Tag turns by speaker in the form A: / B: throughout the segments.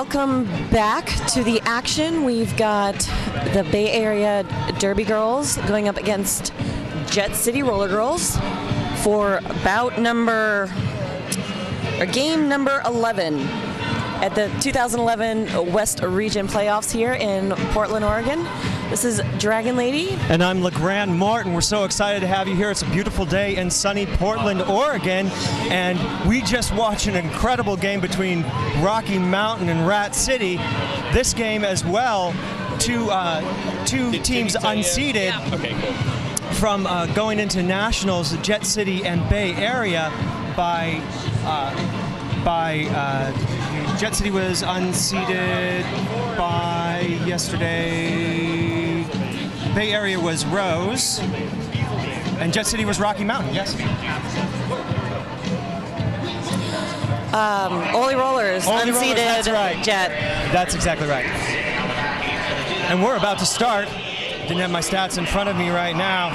A: Welcome back to the action. We've got the Bay Area Derby girls going up against Jet City Roller Girls for game number 11 at the 2011 West Region Playoffs here in Portland, Oregon. This is Dragon Lady.
B: And I'm LeGrand Martin. We're so excited to have you here. It's a beautiful day in sunny Portland, Oregon. And we just watched an incredible game between Rocky Mountain and Rat City. This game as well, two teams unseeded from going into nationals, Jet City and Bay Area by Jet City was unseeded by yesterday. Bay Area was Rose, and Jet City was Rocky Mountain. Yes.
A: Ole Rollers,
B: Ole
A: unseeded.
B: Rollers, that's right.
A: Jet.
B: That's exactly right. And we're about to start. Didn't have my stats in front of me right now.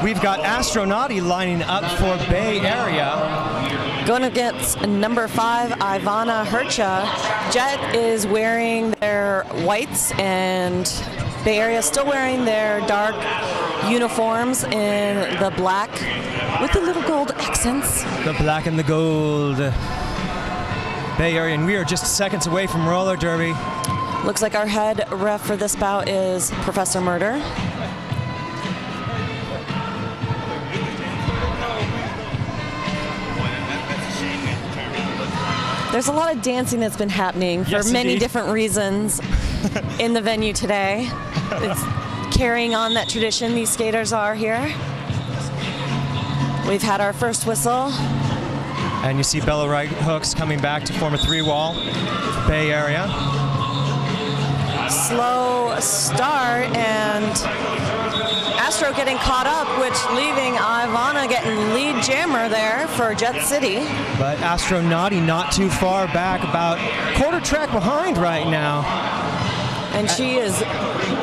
B: We've got Astronauti lining up for Bay Area.
A: Going against number 5, Ivana Hercha. Jet is wearing their whites and Bay Area still wearing their dark uniforms in the black with the little gold accents.
B: The black and the gold. Bay Area, and we are just seconds away from roller derby.
A: Looks like our head ref for this bout is Professor Murder. There's a lot of dancing that's been happening for many different reasons in the venue today. It's carrying on that tradition these skaters are here. We've had our first whistle.
B: And you see Bella right hooks coming back to form a 3-wall for Bay Area.
A: Slow start, and Astro getting caught up, which leaving Ivana getting lead jammer there for Jet City.
B: But Astronauti not too far back, about quarter track behind right now.
A: And she is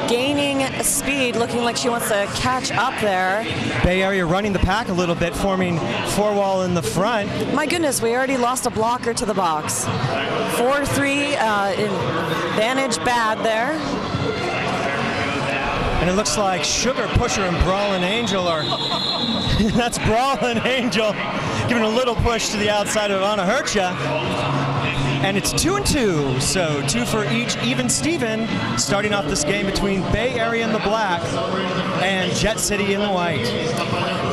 A: gaining speed, looking like she wants to catch up there.
B: Bay Area running the pack a little bit, forming 4-wall in the front.
A: My goodness, we already lost a blocker to the box. 4-3, advantage bad there.
B: And it looks like Sugar Pusher and Brawlin' Angel are, that's Brawlin' Angel, giving a little push to the outside of Ivana Hercha. And it's 2-2, so 2 for each. Even Steven starting off this game between Bay Area in the black and Jet City in the white.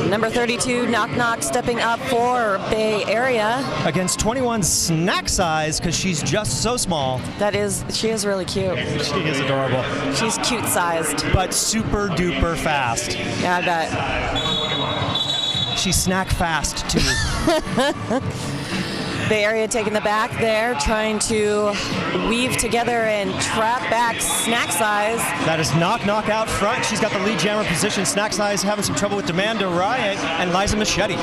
A: Number 32, Knock Knock, stepping up for Bay Area.
B: Against 21 Snack Size, because she's just so small.
A: She is really cute.
B: She is adorable.
A: She's cute sized.
B: But super duper fast.
A: Yeah, I bet.
B: She's snack fast too.
A: Bay Area taking the back there, trying to weave together and trap back Snack Size.
B: That is Knock Knock out front. She's got the lead jammer position. Snack Size having some trouble with Demanda Riot and Liza Machete.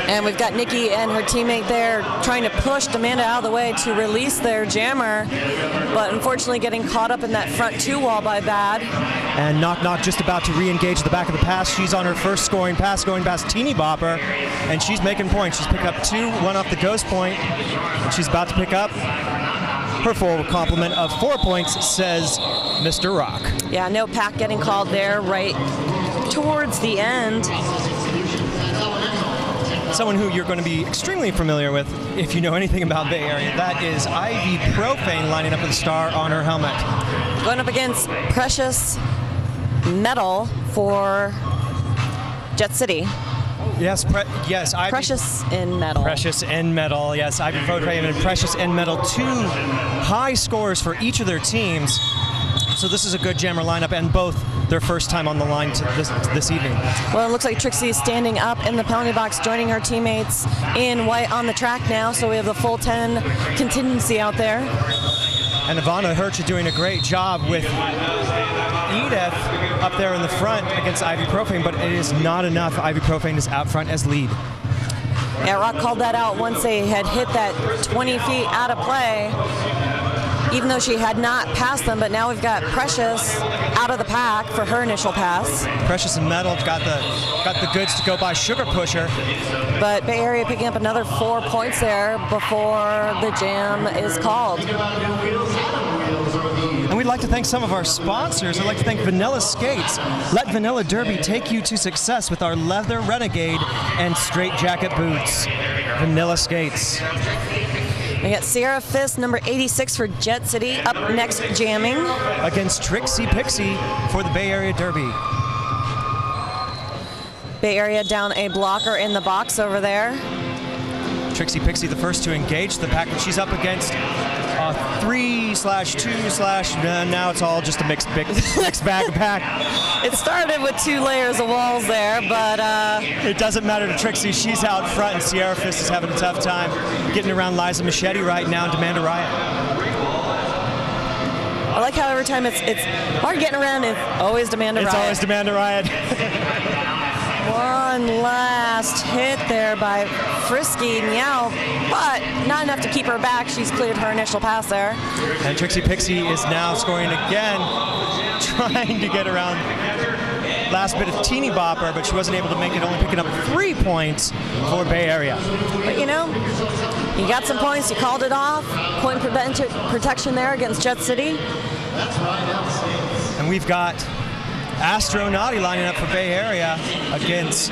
A: And we've got Nikki and her teammate there trying to push Demanda out of the way to release their jammer, but unfortunately getting caught up in that front 2-wall by Bad.
B: And Knock Knock just about to re-engage the back of the pass. She's on her first scoring pass, going past Teeny Bopper, and she's making points. She's picked up 2, 1 off the ghost point, and she's about to pick up her full complement of 4 points, says Mr. Rock.
A: Yeah, no pack getting called there right towards the end.
B: Someone who you're going to be extremely familiar with if you know anything about Bay Area. That is Ivy Profane lining up with a star on her helmet.
A: Going up against Precious Metal for Jet City.
B: Yes, Ivy.
A: Precious in Metal.
B: Precious in Metal, yes. Ivy Profane and Precious in Metal, 2 high scores for each of their teams. So this is a good jammer lineup, and both their first time on the line this evening.
A: Well, it looks like Trixie is standing up in the penalty box, joining her teammates in white on the track now, so we have the full 10 contingency out there.
B: And Ivana Hercha doing a great job with Edith up there in the front against Ivy Profane, but it is not enough. Ivy Profane is out front as lead.
A: Yeah, Rock called that out once they had hit that 20 feet out of play. even though she had not passed them, but now we've got Precious out of the pack for her initial pass.
B: Precious and Metal got the goods to go by Sugar Pusher.
A: But Bay Area picking up another 4 points there before the jam is called.
B: And we'd like to thank some of our sponsors. I'd like to thank Vanilla Skates. Let Vanilla Derby take you to success with our leather Renegade and straight jacket boots. Vanilla Skates.
A: We got Sierra Fist, number 86 for Jet City, up next jamming.
B: Against Trixie Pixie for the Bay Area Derby.
A: Bay Area down a blocker in the box over there.
B: Trixie Pixie the first to engage the pack, and she's up against 3/2/ now it's all just a mixed bag of pack.
A: It started with 2 layers of walls there, but
B: it doesn't matter to Trixie. She's out front, and Sierra Fist is having a tough time getting around Liza Machete right now and Demand a Riot.
A: I like how every time it's hard getting around, it's always Demand a Riot.
B: It's always Demand a Riot.
A: One last hit there by Frisky Meow, but not enough to keep her back. She's cleared her initial pass there.
B: And Trixie Pixie is now scoring again, trying to get around last bit of teeny bopper, but she wasn't able to make it, only picking up 3 points for Bay Area.
A: But you know, you got some points, you called it off. Point protection there against Jet City.
B: And we've got Astronauty lining up for Bay Area against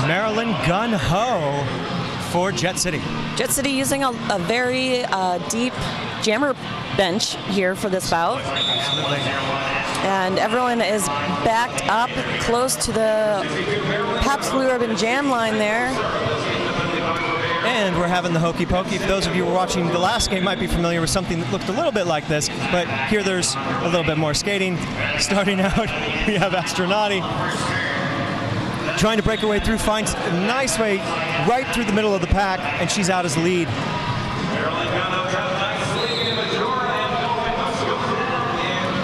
B: Marilyn Gun Ho for Jet City.
A: Jet City using a very deep jammer bench here for this bout.
B: Absolutely.
A: And everyone is backed up close to the Pabst Blue Ribbon jam line there.
B: And we're having the Hokey Pokey. For those of you who were watching the last game might be familiar with something that looked a little bit like this, but here there's a little bit more skating. Starting out, we have Astronauty trying to break her way through, finds a nice way right through the middle of the pack, and she's out as the lead.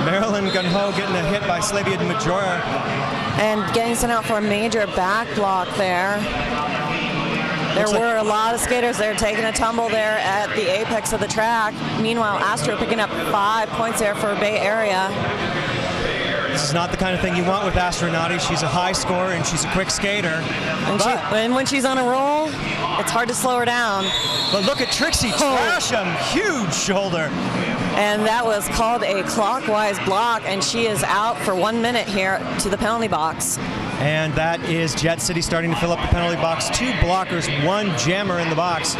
B: Marilyn Gun Ho getting a hit by Slavia Majora.
A: And getting sent out for a major back block there. There were a lot of skaters there taking a tumble there at the apex of the track. Meanwhile, Astro picking up 5 points there for Bay Area.
B: This is not the kind of thing you want with Astronauty. She's a high scorer and she's a quick skater.
A: And when she's on a roll, it's hard to slow her down.
B: But look at Trixie Trasham, huge shoulder.
A: And that was called a clockwise block, and she is out for 1 minute here to the penalty box.
B: And that is Jet City starting to fill up the penalty box. 2 blockers, 1 jammer in the box.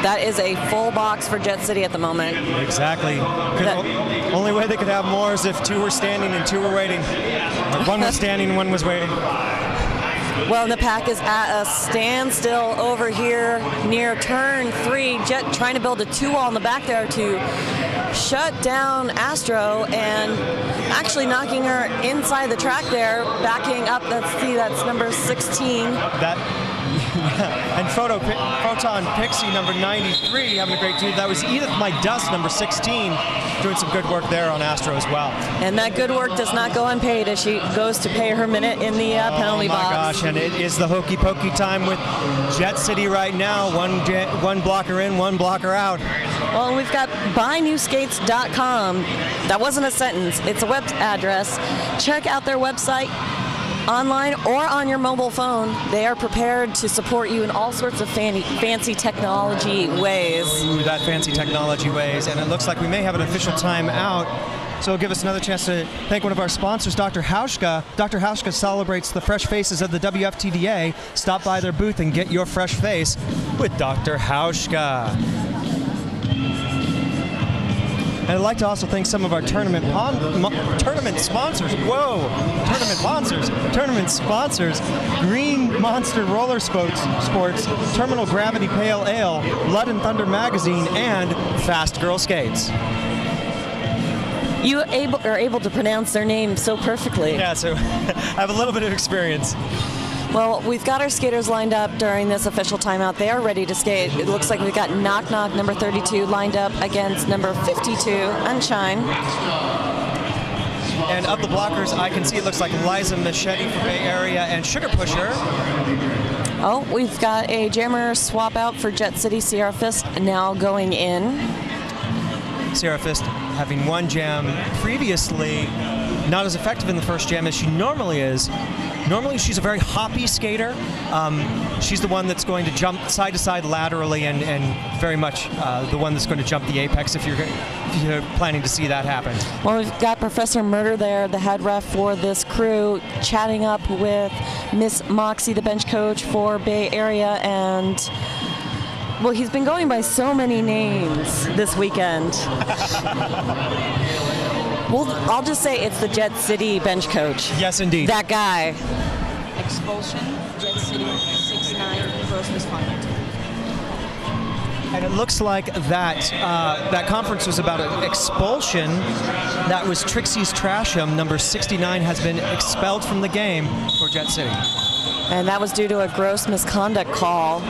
A: That is a full box for Jet City at the moment.
B: Exactly. Only way they could have more is if 2 were standing and 2 were waiting. Or 1 was standing and 1 was waiting.
A: Well, the pack is at a standstill over here near turn 3. Jet trying to build a 2-wall in the back there to shut down Astro, and actually knocking her inside the track there, backing up. Let's see, that's number 16.
B: And Photon Pixie, number 93, having a great dude. That was Edith My Dust, number 16, doing some good work there on Astro as well.
A: And that good work does not go unpaid as she goes to pay her minute in the penalty box.
B: Oh my gosh, and it is the Hokey Pokey time with Jet City right now. One blocker in, 1 blocker out.
A: Well, we've got buynewskates.com. That wasn't a sentence, it's a web address. Check out their website online or on your mobile phone. They are prepared to support you in all sorts of fancy technology ways.
B: Ooh, that fancy technology ways. And it looks like we may have an official timeout. So it'll give us another chance to thank one of our sponsors, Dr. Hauschka. Dr. Hauschka celebrates the fresh faces of the WFTDA. Stop by their booth and get your fresh face with Dr. Hauschka. And I'd like to also thank some of our tournament sponsors. Whoa! Tournament sponsors. Green Monster Roller Sports, Terminal Gravity Pale Ale, Blood and Thunder Magazine, and Fast Girl Skates.
A: You are able to pronounce their name so perfectly.
B: Yeah, so I have a little bit of experience.
A: Well, we've got our skaters lined up during this official timeout. They are ready to skate. It looks like we've got Knock Knock, number 32, lined up against number 52, Unshine.
B: And of the blockers, I can see it looks like Liza Machete for Bay Area and Sugar Pusher.
A: Oh, we've got a jammer swap out for Jet City. Sierra Fist now going in.
B: Sierra Fist, having won jam previously, not as effective in the first jam as she normally is. Normally she's a very hoppy skater. She's the one that's going to jump side to side laterally and very much the one that's going to jump the apex if you're planning to see that happen.
A: Well, we've got Professor Murder there, the head ref for this crew, chatting up with Miss Moxie, the bench coach for Bay Area, and well, he's been going by so many names this weekend. Well, I'll just say it's the Jet City bench coach.
B: Yes, indeed.
A: That guy.
C: Expulsion, Jet City 6-9, gross misconduct.
B: And it looks like that conference was about an expulsion. That was Trixie's Trasham, number 69, has been expelled from the game for Jet City.
A: And that was due to a gross misconduct call.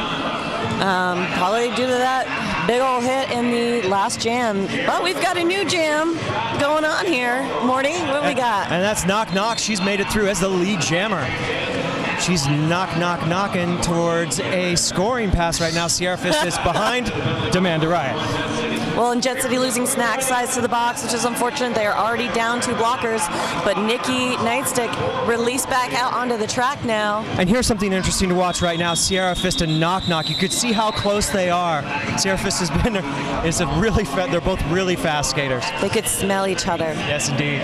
A: Probably due to that big old hit in the last jam. But we've got a new jam going on here. Morty, what we got?
B: And that's Knock Knock. She's made it through as the lead jammer. She's knocking towards a scoring pass right now. Sierra Fist is behind Demand a Riot.
A: Well, and Jet City losing snack size to the box, which is unfortunate. They are already down 2 blockers, but Nikki Nightstick released back out onto the track now.
B: And here's something interesting to watch right now. Sierra Fist and Knock Knock. You could see how close they are. Sierra Fist they're both really fast skaters.
A: They could smell each other.
B: Yes, indeed.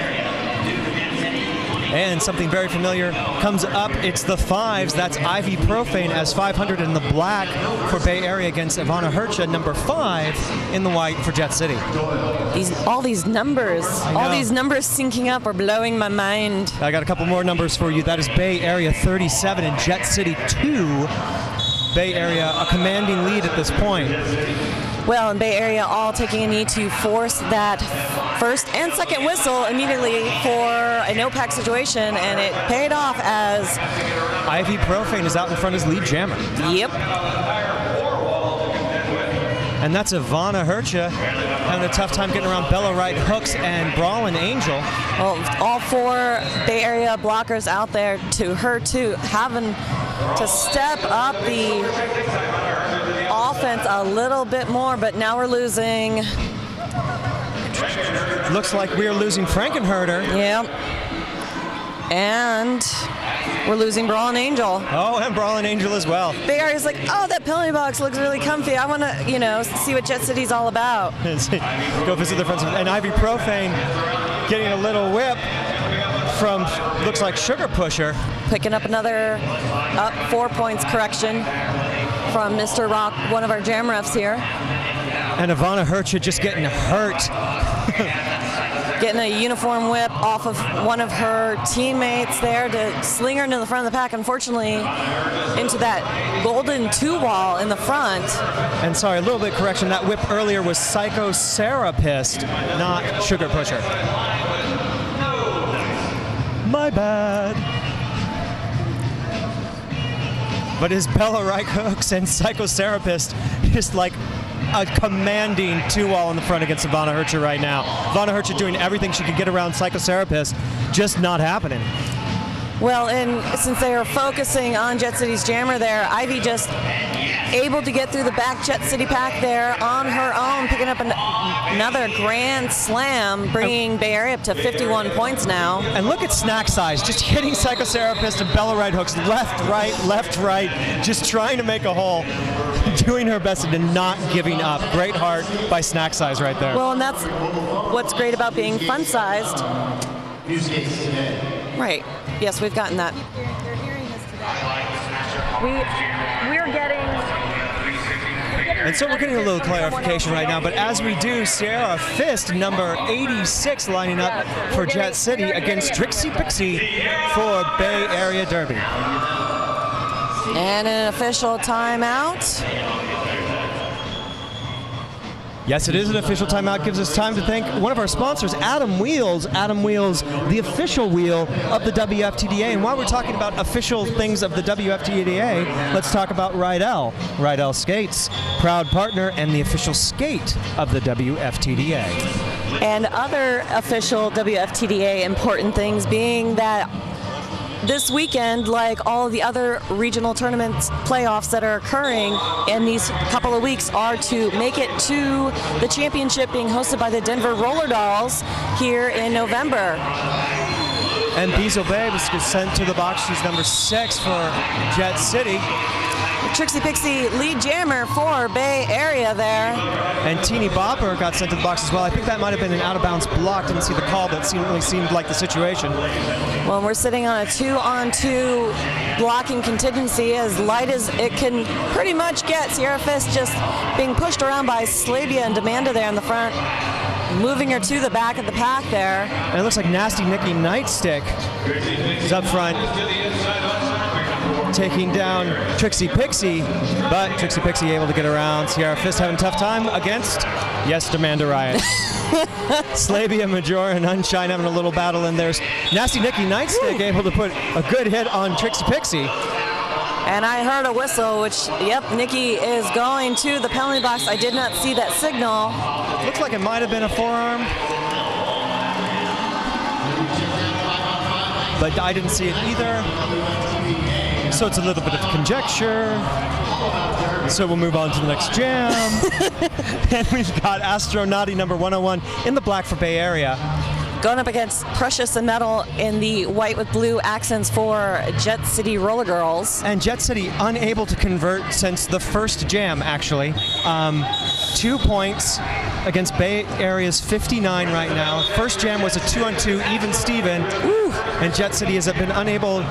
B: And something very familiar comes up. It's the 5s. That's Ivy Profane as 500 in the black for Bay Area against Ivana Hercha, number 5 in the white for Jet City.
A: All these numbers syncing up are blowing my mind.
B: I got a couple more numbers for you. That is Bay Area 37 and Jet City 2. Bay Area a commanding lead at this point.
A: Well, in Bay Area, all taking a knee to force that first and second whistle immediately for a no-pack situation, and it paid off as
B: Ivy Profane is out in front as lead jammer.
A: Yep.
B: And that's Ivana Hercha having a tough time getting around Bella Wright Hooks and Brawlin' Angel.
A: Well, all 4 Bay Area blockers out there to her too, having to step up the offense a little bit more, but now we're losing.
B: Looks like we're losing Frankenherder.
A: Yeah. And we're losing Brawlin' Angel.
B: Oh, and Brawlin' Angel as well.
A: Bay Area's like, oh, that penalty box looks really comfy. I want to, see what Jet City's all about.
B: Go visit their friends. And Ivy Profane getting a little whip from, looks like Sugar Pusher.
A: Picking up another 4 points correction from Mr. Rock, one of our jam refs here.
B: And Ivana Hercha just getting hurt.
A: Getting a uniform whip off of one of her teammates there to sling her into the front of the pack. Unfortunately, into that golden 2-wall in the front.
B: And sorry, a little bit correction. That whip earlier was Psycho Serapist, not Sugar Pusher. My bad. But his Bella Wright Hooks and Psycho Serapist is like a commanding 2-wall in the front against Ivana Hercha right now. Ivana Hercha doing everything she could get around Psycho Serapist, just not happening.
A: Well, and since they are focusing on Jet City's jammer there, Ivy just able to get through the back Jet City pack there on her own, picking up another grand slam, bringing Bay Area up to 51 points now.
B: And look at snack size, just hitting Psycho Serapist and Bella Wright Hooks left, right, just trying to make a hole, doing her best and not giving up. Great heart by snack size right there.
A: Well, and that's what's great about being fun-sized. Right. Yes, we've gotten that.
C: They're hearing this today. We're getting.
B: And so we're getting a little clarification right now, but as we do, Sierra Fist, number 86, lining up for Jet City against Trixie Pixie for Bay Area Derby.
A: And an official timeout.
B: Yes, it is an official timeout. Gives us time to thank one of our sponsors, Adam Wheels. Adam Wheels, the official wheel of the WFTDA. And while we're talking about official things of the WFTDA, let's talk about Rydell. Rydell Skates, proud partner and the official skate of the WFTDA.
A: And other official WFTDA important things being that this weekend, like all the other regional tournaments playoffs that are occurring in these couple of weeks, are to make it to the championship being hosted by the Denver Roller Dolls here in November.
B: And Beazle Bay was sent to the box. She's number 6 for Jet City.
A: Trixie Pixie lead jammer for Bay Area there.
B: And Teeny Bopper got sent to the box as well. I think that might have been an out-of-bounds block. Didn't see the call, but it seemed like the situation.
A: Well, we're sitting on a 2-on-2 blocking contingency, as light as it can pretty much get. Sierra Fist just being pushed around by Slavia and Demanda there in the front, moving her to the back of the pack there.
B: And it looks like Nasty Nikki Nightstick is up front, taking down Trixie Pixie, but Trixie Pixie able to get around. Sierra Fist having a tough time against, yes, Demanda Riot. Slavia Majora and Unshine having a little battle, and there's Nasty Nikki Nightstick able to put a good hit on Trixie Pixie.
A: And I heard a whistle, which, yep, Nikki is going to the penalty box. I did not see that signal.
B: Looks like it might have been a forearm, but I didn't see it either. So it's a little bit of conjecture. So we'll move on to the next jam. And we've got Astronauti number 101 in the black for Bay Area,
A: going up against Precious and Metal in the white with blue accents for Jet City Roller Girls.
B: And Jet City unable to convert since the first jam, actually. 2 points against Bay Area's 59 right now. First jam was a 2-on-2 even Steven. And Jet City has been unable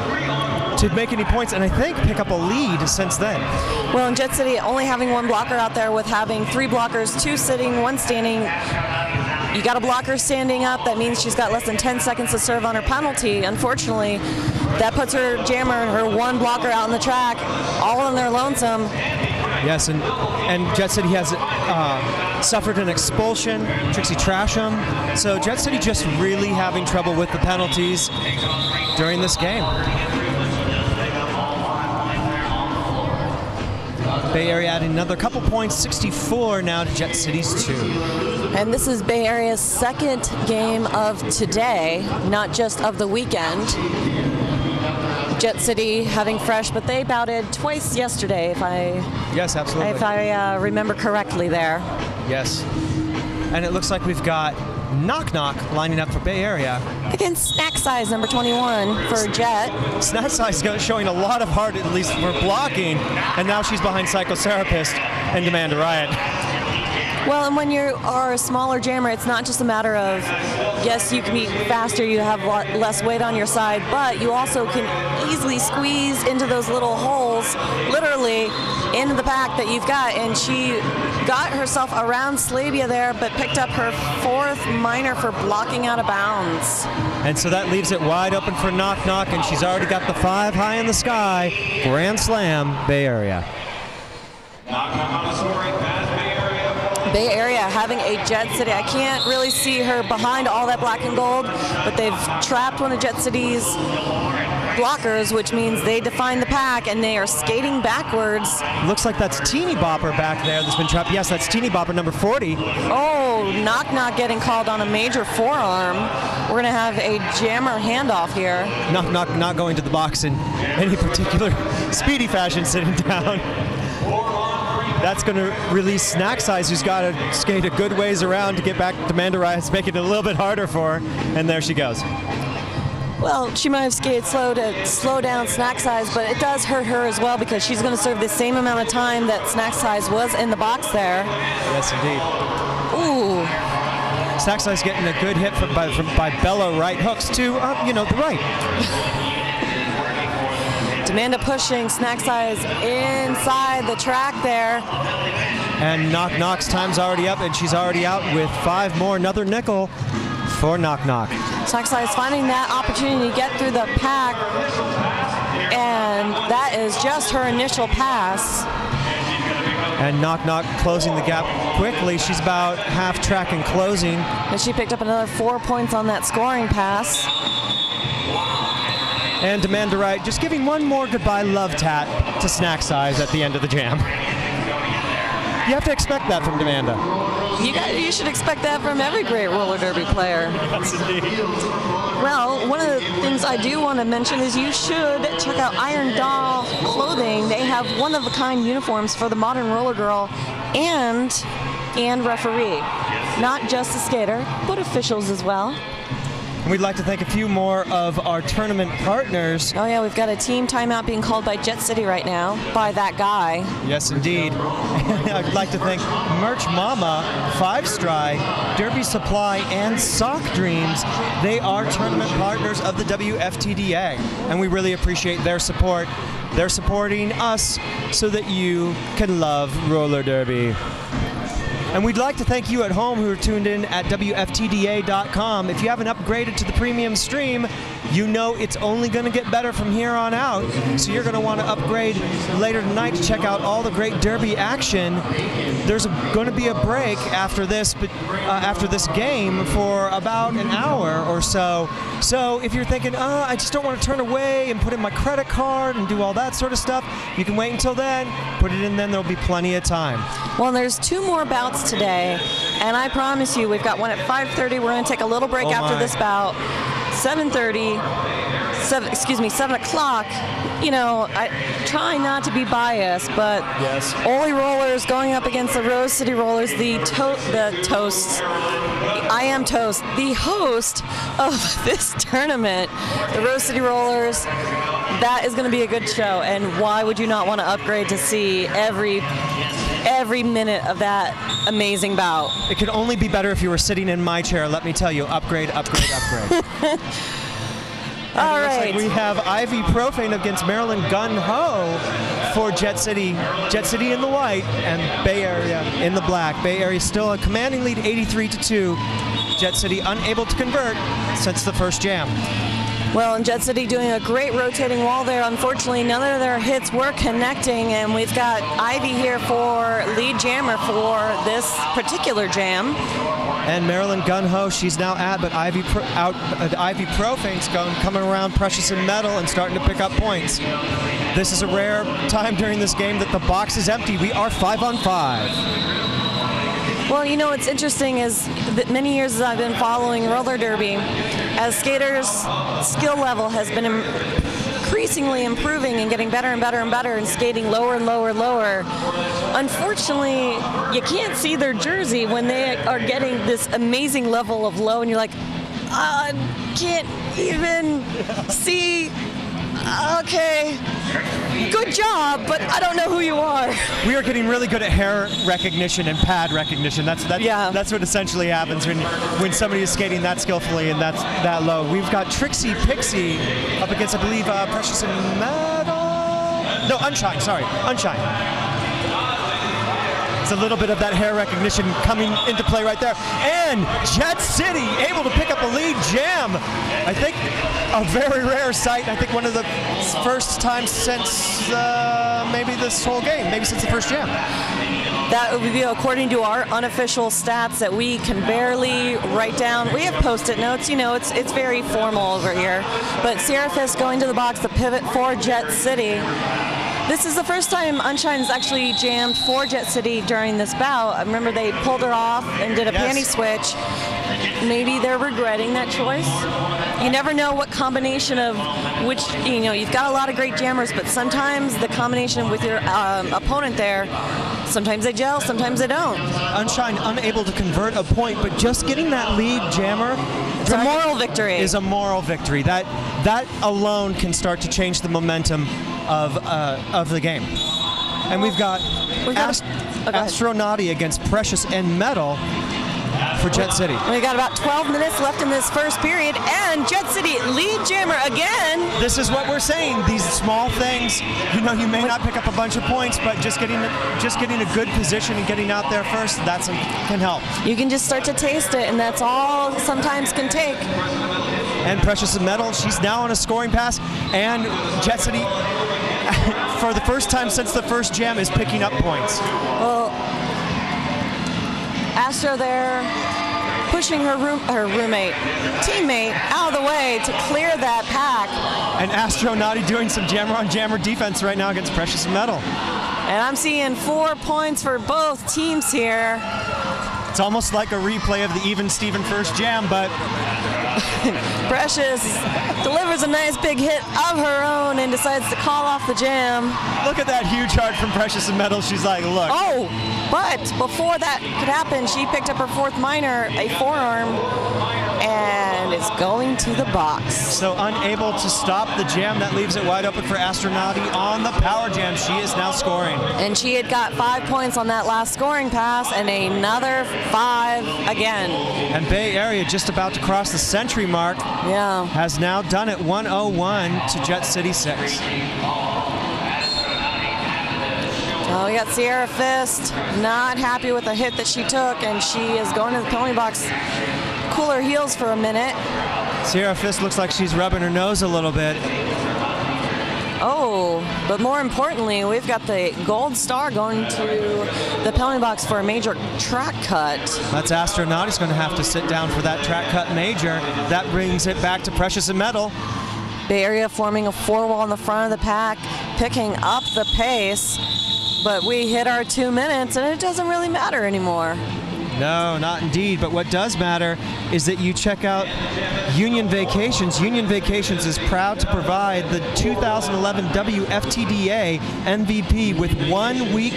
B: to make any points, and I think pick up a lead since then.
A: Well, in Jet City only having one blocker out there, with having 3 blockers, 2 sitting, 1 standing. You got a blocker standing up, that means she's got less than 10 seconds to serve on her penalty. Unfortunately, that puts her jammer and her 1 blocker out on the track, all on their lonesome.
B: Yes, and Jet City has suffered an expulsion, Trixie Trasham. So Jet City just really having trouble with the penalties during this game. Bay Area adding another couple points, 64 now to Jet City's 2.
A: And this is Bay Area's second game of today, not just of the weekend. Jet City having fresh, but they bouted twice yesterday,
B: yes, absolutely.
A: If I remember correctly there.
B: Yes. And it looks like we've got Knock Knock lining up for Bay Area.
A: Against Snack Size number 21 for Jet.
B: Snack Size showing a lot of heart, at least for blocking, and now she's behind Psychotherapist and Demanda Riot.
A: Well, and when you are a smaller jammer, it's not just a matter of, yes, you can be faster, you have less weight on your side, but you also can easily squeeze into those little holes, literally, into the pack that you've got. And she got herself around Slavia there, but picked up her 4th minor for blocking out of bounds.
B: And so that leaves it wide open for Knock Knock, and she's already got the 5 high in the sky. Grand Slam, Bay Area.
A: Bay Area having a Jet City. I can't really see her behind all that black and gold, but they've trapped one of Jet City's blockers, which means they define the pack, and they are skating backwards.
B: Looks like that's Teeny Bopper back there that's been trapped. Yes, that's Teeny Bopper, number 40.
A: Oh, Knock Knock getting called on a major forearm. We're going to have a jammer handoff here.
B: Knock Knock not going to the box in any particular speedy fashion, sitting down. That's going to release Snack Size, who's got to skate a good ways around to get back to Demanda Riot, making it a little bit harder for her. And there she goes.
A: Well, she might have skated slow to slow down Snack Size, but it does hurt her as well, because she's going to serve the same amount of time that Snack Size was in the box there.
B: Yes, indeed.
A: Ooh.
B: Snack Size getting a good hit by Bella right hooks to, the right.
A: Demanda pushing Snack Size inside the track there.
B: And Knock Knock's time's already up, and she's already out with 5 more. Another nickel for Knock Knock.
A: Snack Size finding that opportunity to get through the pack, and that is just her initial pass.
B: And Knock Knock closing the gap quickly. She's about half track and closing.
A: And she picked up another 4 points on that scoring pass.
B: And Demanda Riot just giving one more goodbye love tap to Snack Size at the end of the jam. You have to expect that from Demanda.
A: You should expect that from every great roller derby player.
B: Yes, indeed.
A: Well, one of the things I do want to mention is you should check out Iron Doll Clothing. They have one-of-a-kind uniforms for the modern roller girl and referee. Not just the skater, but officials as well.
B: And we'd like to thank a few more of our tournament partners.
A: Oh yeah, we've got a team timeout being called by Jet City right now by that guy.
B: Yes, indeed. I'd like to thank Merch Mama, Five Stride, Derby Supply, and Sock Dreams. They are tournament partners of the WFTDA, and we really appreciate their support. They're supporting us so that you can love roller derby. And we'd like to thank you at home who are tuned in at WFTDA.com. If you haven't upgraded to the premium stream, you know it's only going to get better from here on out. So you're going to want to upgrade later tonight to check out all the great derby action. There's going to be a break after this, after this game for about an hour or so. So if you're thinking, I just don't want to turn away and put in my credit card and do all that sort of stuff, you can wait until then. Put it in then. There'll be plenty of time.
A: Well, there's 2 more bouts today, and I promise you, we've got one at 5:30. We're going to take a little break after this bout. 7 o'clock. You know, I try not to be biased, but
B: yes.
A: Ole Rollers going up against the Rose City Rollers, the Toast. I am Toast, the host of this tournament, the Rose City Rollers. That is going to be a good show, and why would you not want to upgrade to see every minute of that amazing bout?
B: It could only be better if you were sitting in my chair. Let me tell you, upgrade, upgrade, upgrade.
A: All right.
B: Like we have Ivy Profane against Maryland Gun Ho for Jet City. Jet City in the white and Bay Area in the black. Bay Area still a commanding lead, 83-2. Jet City unable to convert since the first jam.
A: Well, and Jet City doing a great rotating wall there. Unfortunately, none of their hits were connecting, and we've got Ivy here for lead jammer for this particular jam.
B: And Maryland Gun Ho, she's now at, but Ivy Profane's coming around Precious and Metal and starting to pick up points. This is a rare time during this game that the box is empty. We are 5 on 5.
A: Well, you know what's interesting is that many years as I've been following roller derby, as skaters' skill level has been increasingly improving and getting better and better and better and skating lower and lower and lower. Unfortunately, you can't see their jersey when they are getting this amazing level of low, and you're like, I can't even see. Okay, good job, but I don't know who you are.
B: We are getting really good at hair recognition and pad recognition. That's what essentially happens when somebody is skating that skillfully and that's that low. We've got Trixie Pixie up against, I believe, Precious and Metal. No, Unshine. Sorry, Unshine. It's a little bit of that hair recognition coming into play right there. And Jet City able to pick up a lead jam. I think a very rare sight. I think one of the first times since maybe this whole game, maybe since the first jam.
A: That would be according to our unofficial stats that we can barely write down. We have post-it notes, you know, it's very formal over here. But Seraphis going to the box, the pivot for Jet City. This is the first time Unshine's actually jammed for Jet City during this bout. I remember they pulled her off and did a panty switch. Maybe they're regretting that choice. You never know what combination of which, you know, you've got a lot of great jammers, but sometimes the combination with your opponent there, sometimes they gel, sometimes they don't.
B: Unshine unable to convert a point, but just getting that lead jammer
A: it's a moral victory.
B: Is a moral victory. That alone can start to change the momentum of the game. And we've got Astronauti against Precious and Metal for Jet City.
A: We got about 12 minutes left in this first period, and Jet City lead jammer again.
B: This is what we're saying. These small things, you know, you may not pick up a bunch of points, but just getting a good position and getting out there first, can help.
A: You can just start to taste it, and that's all sometimes can take.
B: And Precious and Metal, she's now on a scoring pass, and Jet City, for the first time since the first jam, is picking up points.
A: Well, Astro there pushing her teammate out of the way to clear that pack.
B: And Astronauti doing some jammer-on-jammer defense right now against Precious and Metal.
A: And I'm seeing 4 points for both teams here.
B: It's almost like a replay of the Even Steven first jam, but
A: Precious delivers a nice big hit of her own and decides to call off the jam.
B: look at that huge heart from Precious and Metal. She's like, look.
A: Oh, but before that could happen, she picked up her fourth minor, a forearm, and is going to the box.
B: So unable to stop the jam, that leaves it wide open for Astronauti on the power jam. She is now scoring.
A: And she had got 5 points on that last scoring pass and another 5 again.
B: And Bay Area just about to cross the century mark.
A: Yeah.
B: Has now done it 101 to Jet City 6.
A: Oh, we got Sierra Fist, not happy with the hit that she took, and she is going to the penalty box, cool her heels for a minute.
B: Sierra Fist looks like she's rubbing her nose a little bit.
A: Oh, but more importantly, we've got the gold star going to the penalty box for a major track cut.
B: That's Astronauti's going to have to sit down for that track cut major. That brings it back to Precious and Metal.
A: Bay Area forming a 4-wall in the front of the pack, picking up the pace. But we hit our 2 minutes, and it doesn't really matter anymore.
B: No, not indeed. But what does matter is that you check out Union Vacations. Union Vacations is proud to provide the 2011 WFTDA MVP with a 1 week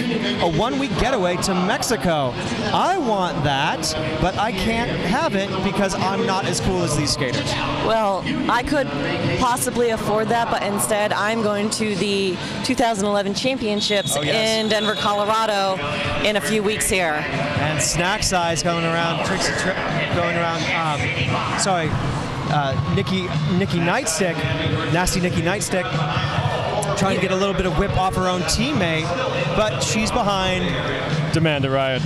B: getaway to Mexico. I want that, but I can't have it because I'm not as cool as these skaters.
A: Well, I could possibly afford that, but instead I'm going to the 2011 championships in Denver, Colorado in a few weeks here.
B: And Snack Size going around, Nikki Nightstick, Nasty Nikki Nightstick, trying to get a little bit of whip off her own teammate, but she's behind Demanda Riot.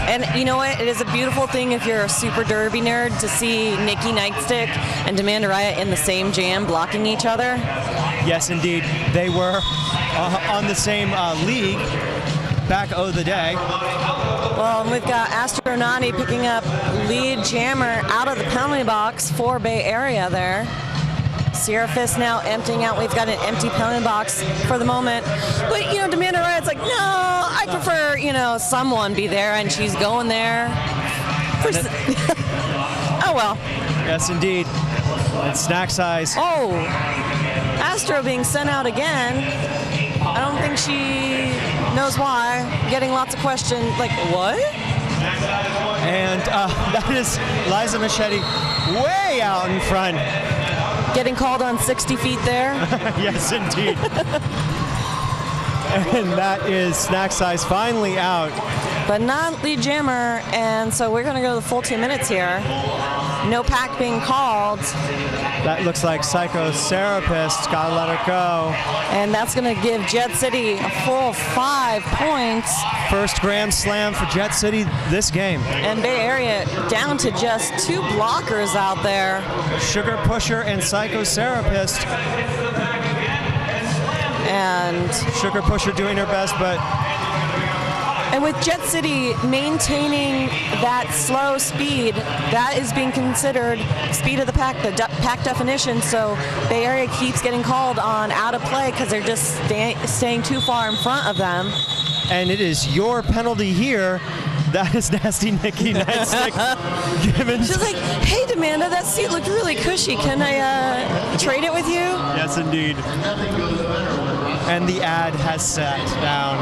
A: And you know what? It is a beautiful thing if you're a super derby nerd to see Nikki Nightstick and Demanda Riot in the same jam blocking each other.
B: Yes, indeed. They were on the same league back the day.
A: Well, and we've got Astronauti picking up lead jammer out of the penalty box for Bay Area there. Sierra Fist now emptying out. We've got an empty penalty box for the moment. But, you know, Demanda Riot's like, no, I prefer, you know, someone be there, and she's going there. Oh, well.
B: Yes, indeed. And Snack Size.
A: Oh, Astro being sent out again. I don't think she knows why. Getting lots of questions, like, what?
B: And that is Liza Machete way out in front.
A: Getting called on 60 feet there.
B: Yes, indeed. And that is Snack Size finally out.
A: But not lead jammer, and so we're going to go the full 2 minutes here. No pack being called.
B: That looks like Psycho Serapist. Gotta let her go.
A: And that's going to give Jet City a full 5 points.
B: First Grand Slam for Jet City this game.
A: And Bay Area down to just 2 blockers out there.
B: Sugar Pusher and Psycho Serapist.
A: And
B: Sugar Pusher doing her best, but...
A: And with Jet City maintaining that slow speed, that is being considered speed of the pack, the pack definition. So Bay Area keeps getting called on out of play because they're just staying too far in front of them.
B: And it is your penalty here. That is Nasty Nikki Nightstick.
A: She's like, hey, Demanda, that seat looked really cushy. Can I trade it with you?
B: Yes, indeed. And the ad has sat down.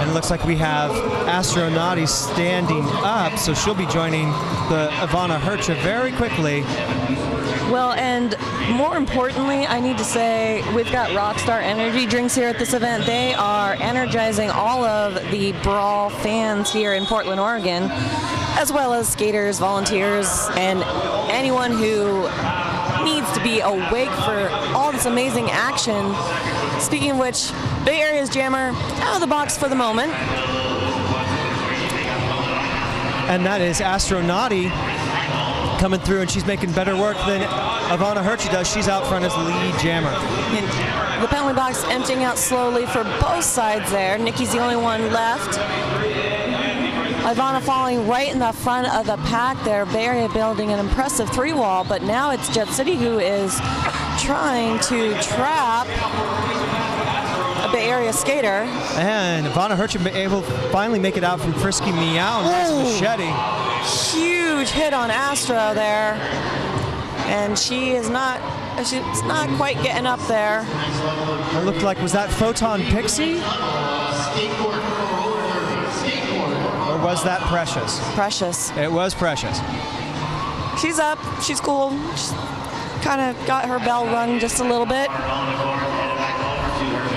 B: And it looks like we have Astronauti standing up, so she'll be joining the Ivana Hercha very quickly.
A: Well, and more importantly, I need to say we've got Rockstar Energy drinks here at this event. They are energizing all of the Brawl fans here in Portland, Oregon, as well as skaters, volunteers, and anyone who needs to be awake for all this amazing action. Speaking of which, Bay Area's jammer out of the box for the moment.
B: And that is Astronauti coming through, and she's making better work than Ivana Hercha does. She's out front as the lead jammer.
A: And the penalty box emptying out slowly for both sides there. Nikki's the only one left. Ivana falling right in the front of the pack there. Bay Area building an impressive 3-wall, but now it's Jet City who is trying to trap Bay Area skater.
B: And Ivana Hercha able to finally make it out from Frisky Meow. Nice machete.
A: Huge hit on Astro there. And she's not quite getting up there.
B: It looked like, was that Photon Pixie? Or was that Precious?
A: Precious.
B: It was Precious.
A: She's up. She's cool. She's kind of got her bell rung just a little bit.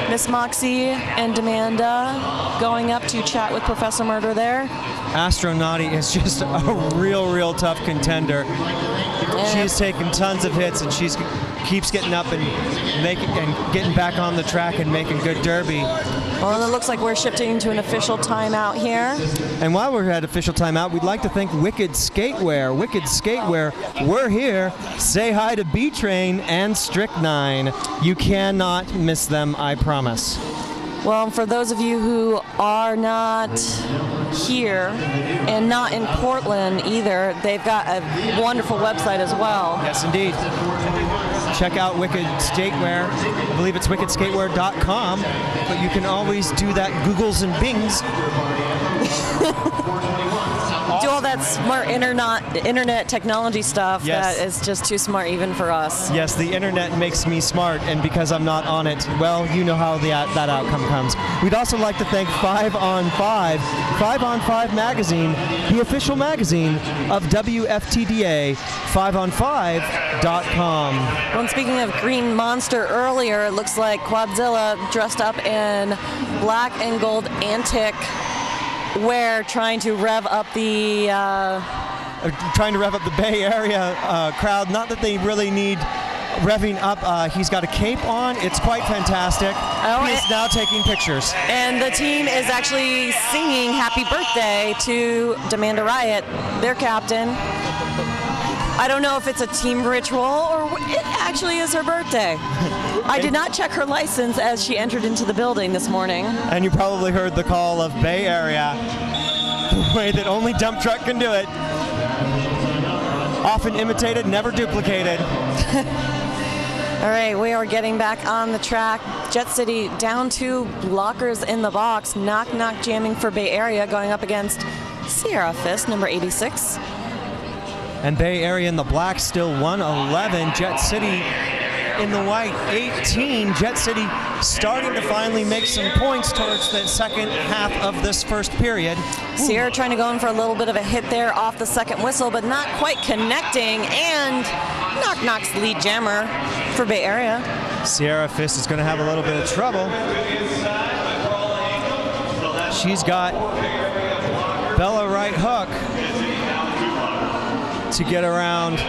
A: Miss Moxie and Demanda going up to chat with Professor Murder there.
B: Astronauti is just a real tough contender. She's taken tons of hits, and she's keeps getting up and getting back on the track and making good derby.
A: Well, it looks like we're shifting to an official timeout here.
B: And while we're at official timeout, we'd like to thank Wicked Skatewear. Wicked Skatewear, we're here. Say hi to B-Train and Strychnine. You cannot miss them, I promise.
A: Well, for those of you who are not here and not in Portland either, they've got a wonderful website as well.
B: Yes, indeed. Check out Wicked Skatewear. I believe it's wickedskatewear.com, but you can always do that Googles and Bings.
A: Do all that smart internet technology stuff
B: Yes.
A: that is just too smart even for us.
B: Yes, the internet makes me smart, and because I'm not on it, well, you know how that outcome comes. We'd also like to thank 5 on 5 magazine, the official magazine of WFTDA, 5on5.com.
A: Well, and speaking of Green Monster earlier, it looks like Quadzilla dressed up in black and gold antique wear, trying to rev up the
B: Bay Area crowd. Not that they really need revving up. He's got a cape on. It's quite fantastic. He is now taking pictures.
A: And the team is actually singing happy birthday to Demanda Riot, their captain. I don't know if it's a team ritual or it actually is her birthday. I did not check her license as she entered into the building this morning.
B: And you probably heard the call of Bay Area, the way that only Dump Truck can do it. Often imitated, never duplicated.
A: All right, we are getting back on the track. Jet City down 2 blockers in the box. Knock Knock jamming for Bay Area, going up against Sierra Fist, number 86.
B: And Bay Area in the black, still 111. Jet City in the white, 18. Jet City starting to finally make some points towards the second half of this first period.
A: Sierra trying to go in for a little bit of a hit there off the second whistle, but not quite connecting. And Knock Knock's lead jammer for Bay Area.
B: Sierra Fist is going to have a little bit of trouble. She's got Bella right hook to get around.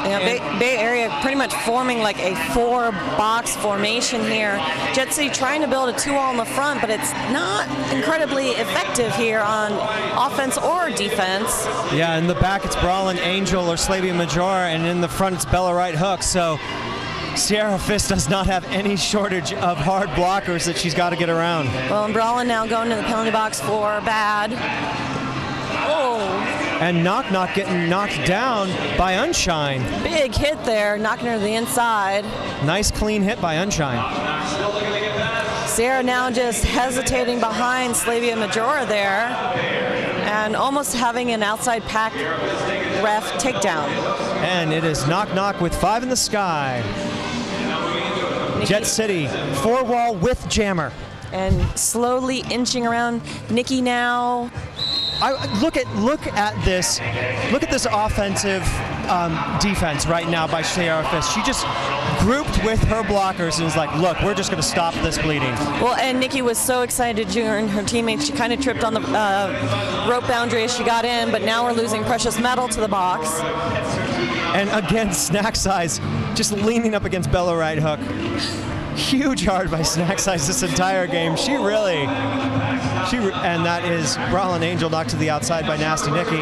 A: Yeah, Bay Area pretty much forming like a 4-box formation here. Jet City trying to build a 2-all in the front, but it's not incredibly effective here on offense or defense.
B: Yeah, in the back it's Brawlin' Angel or Slavia Majora, and in the front it's Bella right hook. So Sierra Fist does not have any shortage of hard blockers that she's got to get around.
A: Well, and Brawlin now going to the penalty box for bad. Oh.
B: And Knock Knock getting knocked down by Unshine.
A: Big hit there, knocking her to the inside.
B: Nice clean hit by Unshine.
A: Sierra now just hesitating behind Slavia Majora there and almost having an outside pack ref takedown.
B: And it is Knock Knock with 5 in the sky. Jet City, 4-wall with jammer.
A: And slowly inching around. Nikki now.
B: Look at this offensive defense right now by Sierra Fist. She just grouped with her blockers and was like, look, we're just going to stop this bleeding.
A: Well, and Nikki was so excited to join her teammates. She kind of tripped on the rope boundary as she got in, but now we're losing Precious Metal to the box.
B: And again, Snack Size just leaning up against Bella right hook. Huge hard by Snack Size this entire game. And that is Brawlin' Angel knocked to the outside by Nasty Nikki.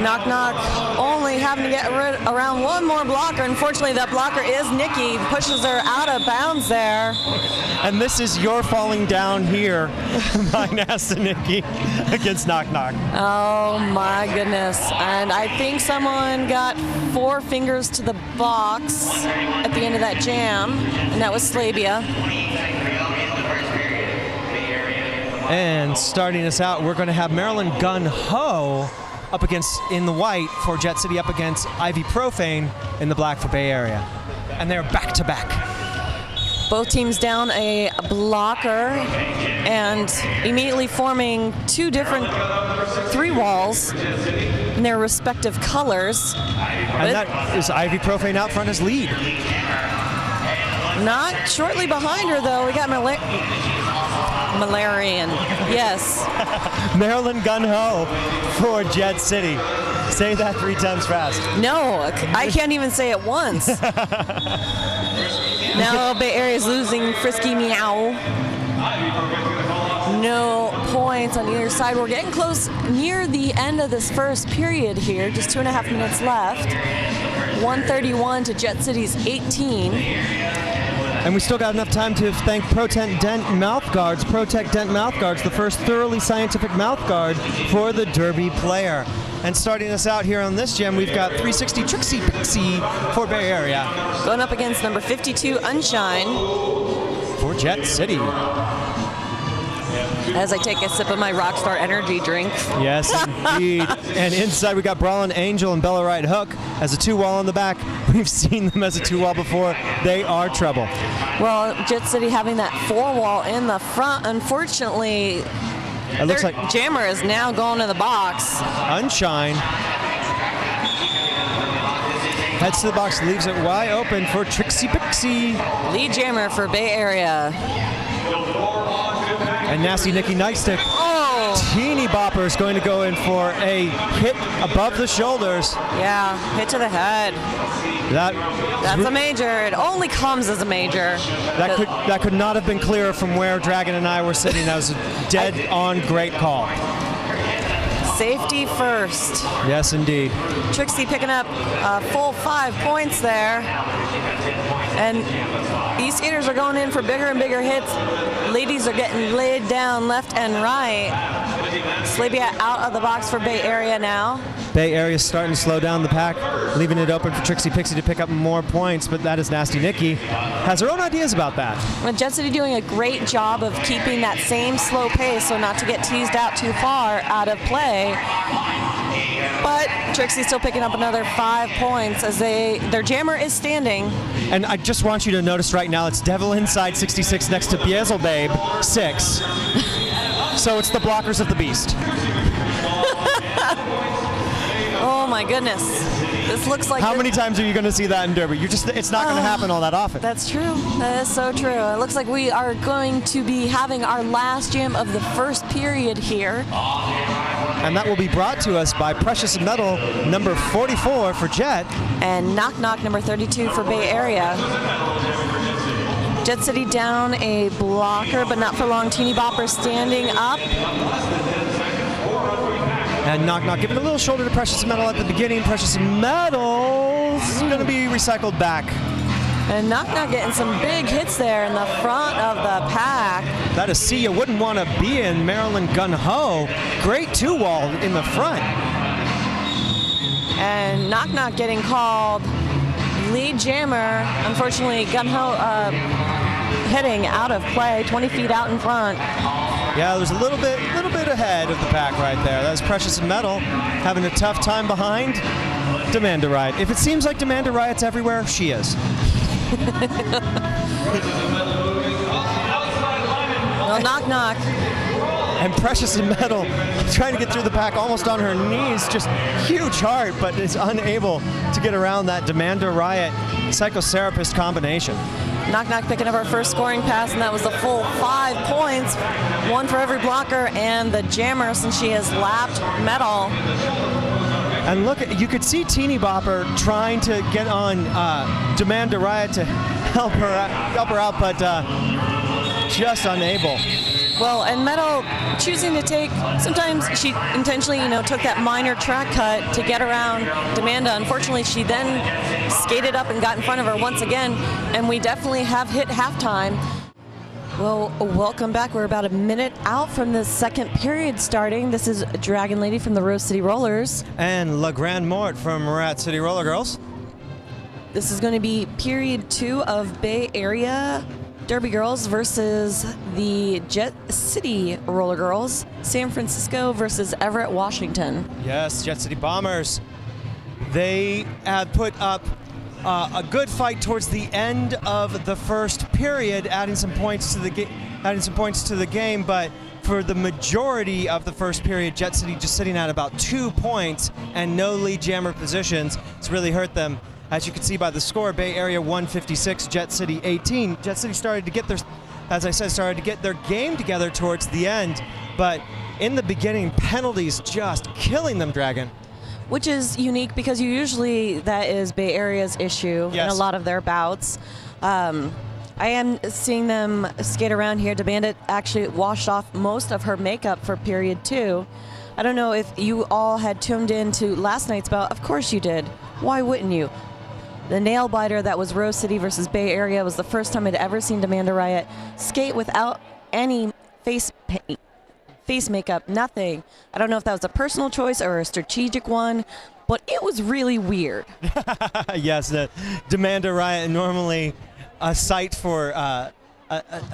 A: Knock Knock only having to get around one more blocker. Unfortunately, that blocker is Nikki. Pushes her out of bounds there.
B: And this is your falling down here by Nasty Nikki against Knock Knock.
A: Oh my goodness. And I think someone got 4 fingers to the box at the end of that jam, and that was Slavia.
B: And starting us out, we're going to have Maryland Gun Ho up against, in the white for Jet City, up against Ivy Profane in the black for Bay Area. And they're back to back.
A: Both teams down a blocker and immediately forming 2 different 3 walls in their respective colors.
B: And that is Ivy Profane out front as lead.
A: Not shortly behind her, though. We got Malarian. Yes.
B: Maryland Gun Ho for Jet City. Say that 3 times fast.
A: No, I can't even say it once. Now Bay Area's losing Frisky Meow. No points on either side. We're getting close near the end of this first period here. Just 2.5 minutes left. 131 to Jet City's 18.
B: And we still got enough time to thank Protect Dent mouth guards. Protect Dent mouth guards, the first thoroughly scientific mouth guard for the Derby player. And starting us out here on this jam, we've got 360 Trixie Pixie for Bay Area.
A: Going up against number 52, Unshine.
B: For Jet City.
A: As I take a sip of my Rockstar energy drink.
B: Yes, indeed. And inside we got Brawlin' Angel and Bella Right Hook as a 2-wall on the back. We've seen them as a 2-wall before. They are trouble.
A: Well, Jet City having that 4-wall in the front, unfortunately,
B: it looks like
A: Jammer is now going to the box.
B: Unshine heads to the box, leaves it wide open for Trixie Pixie.
A: Lead Jammer for Bay Area.
B: And Nasty Nikki Nightstick.
A: Oh!
B: Teeny Bopper is going to go in for a hit above the shoulders.
A: Yeah, hit to the head. That's a major. It only comes as a major.
B: That could not have been clearer from where Dragon and I were sitting. That was a dead-on great call.
A: Safety first.
B: Yes, indeed.
A: Trixie picking up a full 5 points there. And these skaters are going in for bigger and bigger hits. Ladies are getting laid down left and right. Slavia out of the box for Bay Area now.
B: Bay Area starting to slow down the pack, leaving it open for Trixie Pixie to pick up more points, but that is Nasty Nikki. Has her own ideas about that.
A: Well, Jet City doing a great job of keeping that same slow pace so not to get teased out too far out of play. But Trixie's still picking up another 5 points as their jammer is standing.
B: And I just want you to notice right now, it's Devil Inside 66 next to Beelzebub 6. So it's the blockers of the beast.
A: Oh my goodness. This looks like...
B: How many times are you going to see that in Derby? It's not going to happen all that often.
A: That's true. That is so true. It looks like we are going to be having our last jam of the first period here.
B: And that will be brought to us by Precious Metal number 44 for Jet.
A: And Knock Knock number 32 for Bay Area. Jet City down a blocker, but not for long. Teeny Bopper standing up.
B: And Knock Knock giving a little shoulder to Precious Metal at the beginning. Precious Metal's going to be recycled back.
A: And Knock Knock getting some big hits there in the front of the pack.
B: That is See You Wouldn't Want to Be In, Maryland Gun Ho. Great 2-wall in the front.
A: And Knock Knock getting called lead jammer. Unfortunately, Gun Ho hitting out of play, 20 feet out in front.
B: Yeah, it was a little bit ahead of the pack right there. That's Precious Metal having a tough time behind Demand a Riot. If it seems like Demand a Riot's everywhere, she is.
A: Well, Knock Knock.
B: And Precious Metal trying to get through the pack almost on her knees. Just huge heart, but is unable to get around that Demand a Riot Psychotherapist combination.
A: Knock Knock picking up our first scoring pass, and that was the full 5 points. 1 for every blocker and the jammer since she has lapped Metal.
B: And look, you could see Teeny Bopper trying to get on Demand a Riot to help her out, but just unable.
A: Well, and Meadow choosing to take, sometimes she intentionally, took that minor track cut to get around Demanda. Unfortunately, she then skated up and got in front of her once again, and we definitely have hit halftime. Well, welcome back. We're about a minute out from the second period starting. This is Dragon Lady from the Rose City Rollers.
B: And La Grande Mort from Rat City Roller Girls.
A: This is going to be period 2 of Bay Area Derby Girls versus the Jet City Roller Girls. San Francisco versus Everett, Washington.
B: Yes, Jet City Bombers. They have put up a good fight towards the end of the first period, adding some points to the game. But for the majority of the first period, Jet City just sitting at about 2 points and no lead jammer positions. It's really hurt them. As you can see by the score, Bay Area 156, Jet City 18. Jet City started to get their game together towards the end, but in the beginning, penalties just killing them, Dragon.
A: Which is unique because usually that is Bay Area's issue in a lot of their bouts. I am seeing them skate around here. Demanda actually washed off most of her makeup for period 2. I don't know if you all had tuned in to last night's bout. Of course you did. Why wouldn't you? The nail biter that was Rose City versus Bay Area was the first time I'd ever seen Demanda Riot skate without any face paint. Face makeup, nothing. I don't know if that was a personal choice or a strategic one, but it was really weird.
B: Yes, the Demanda Riot, normally a sight for a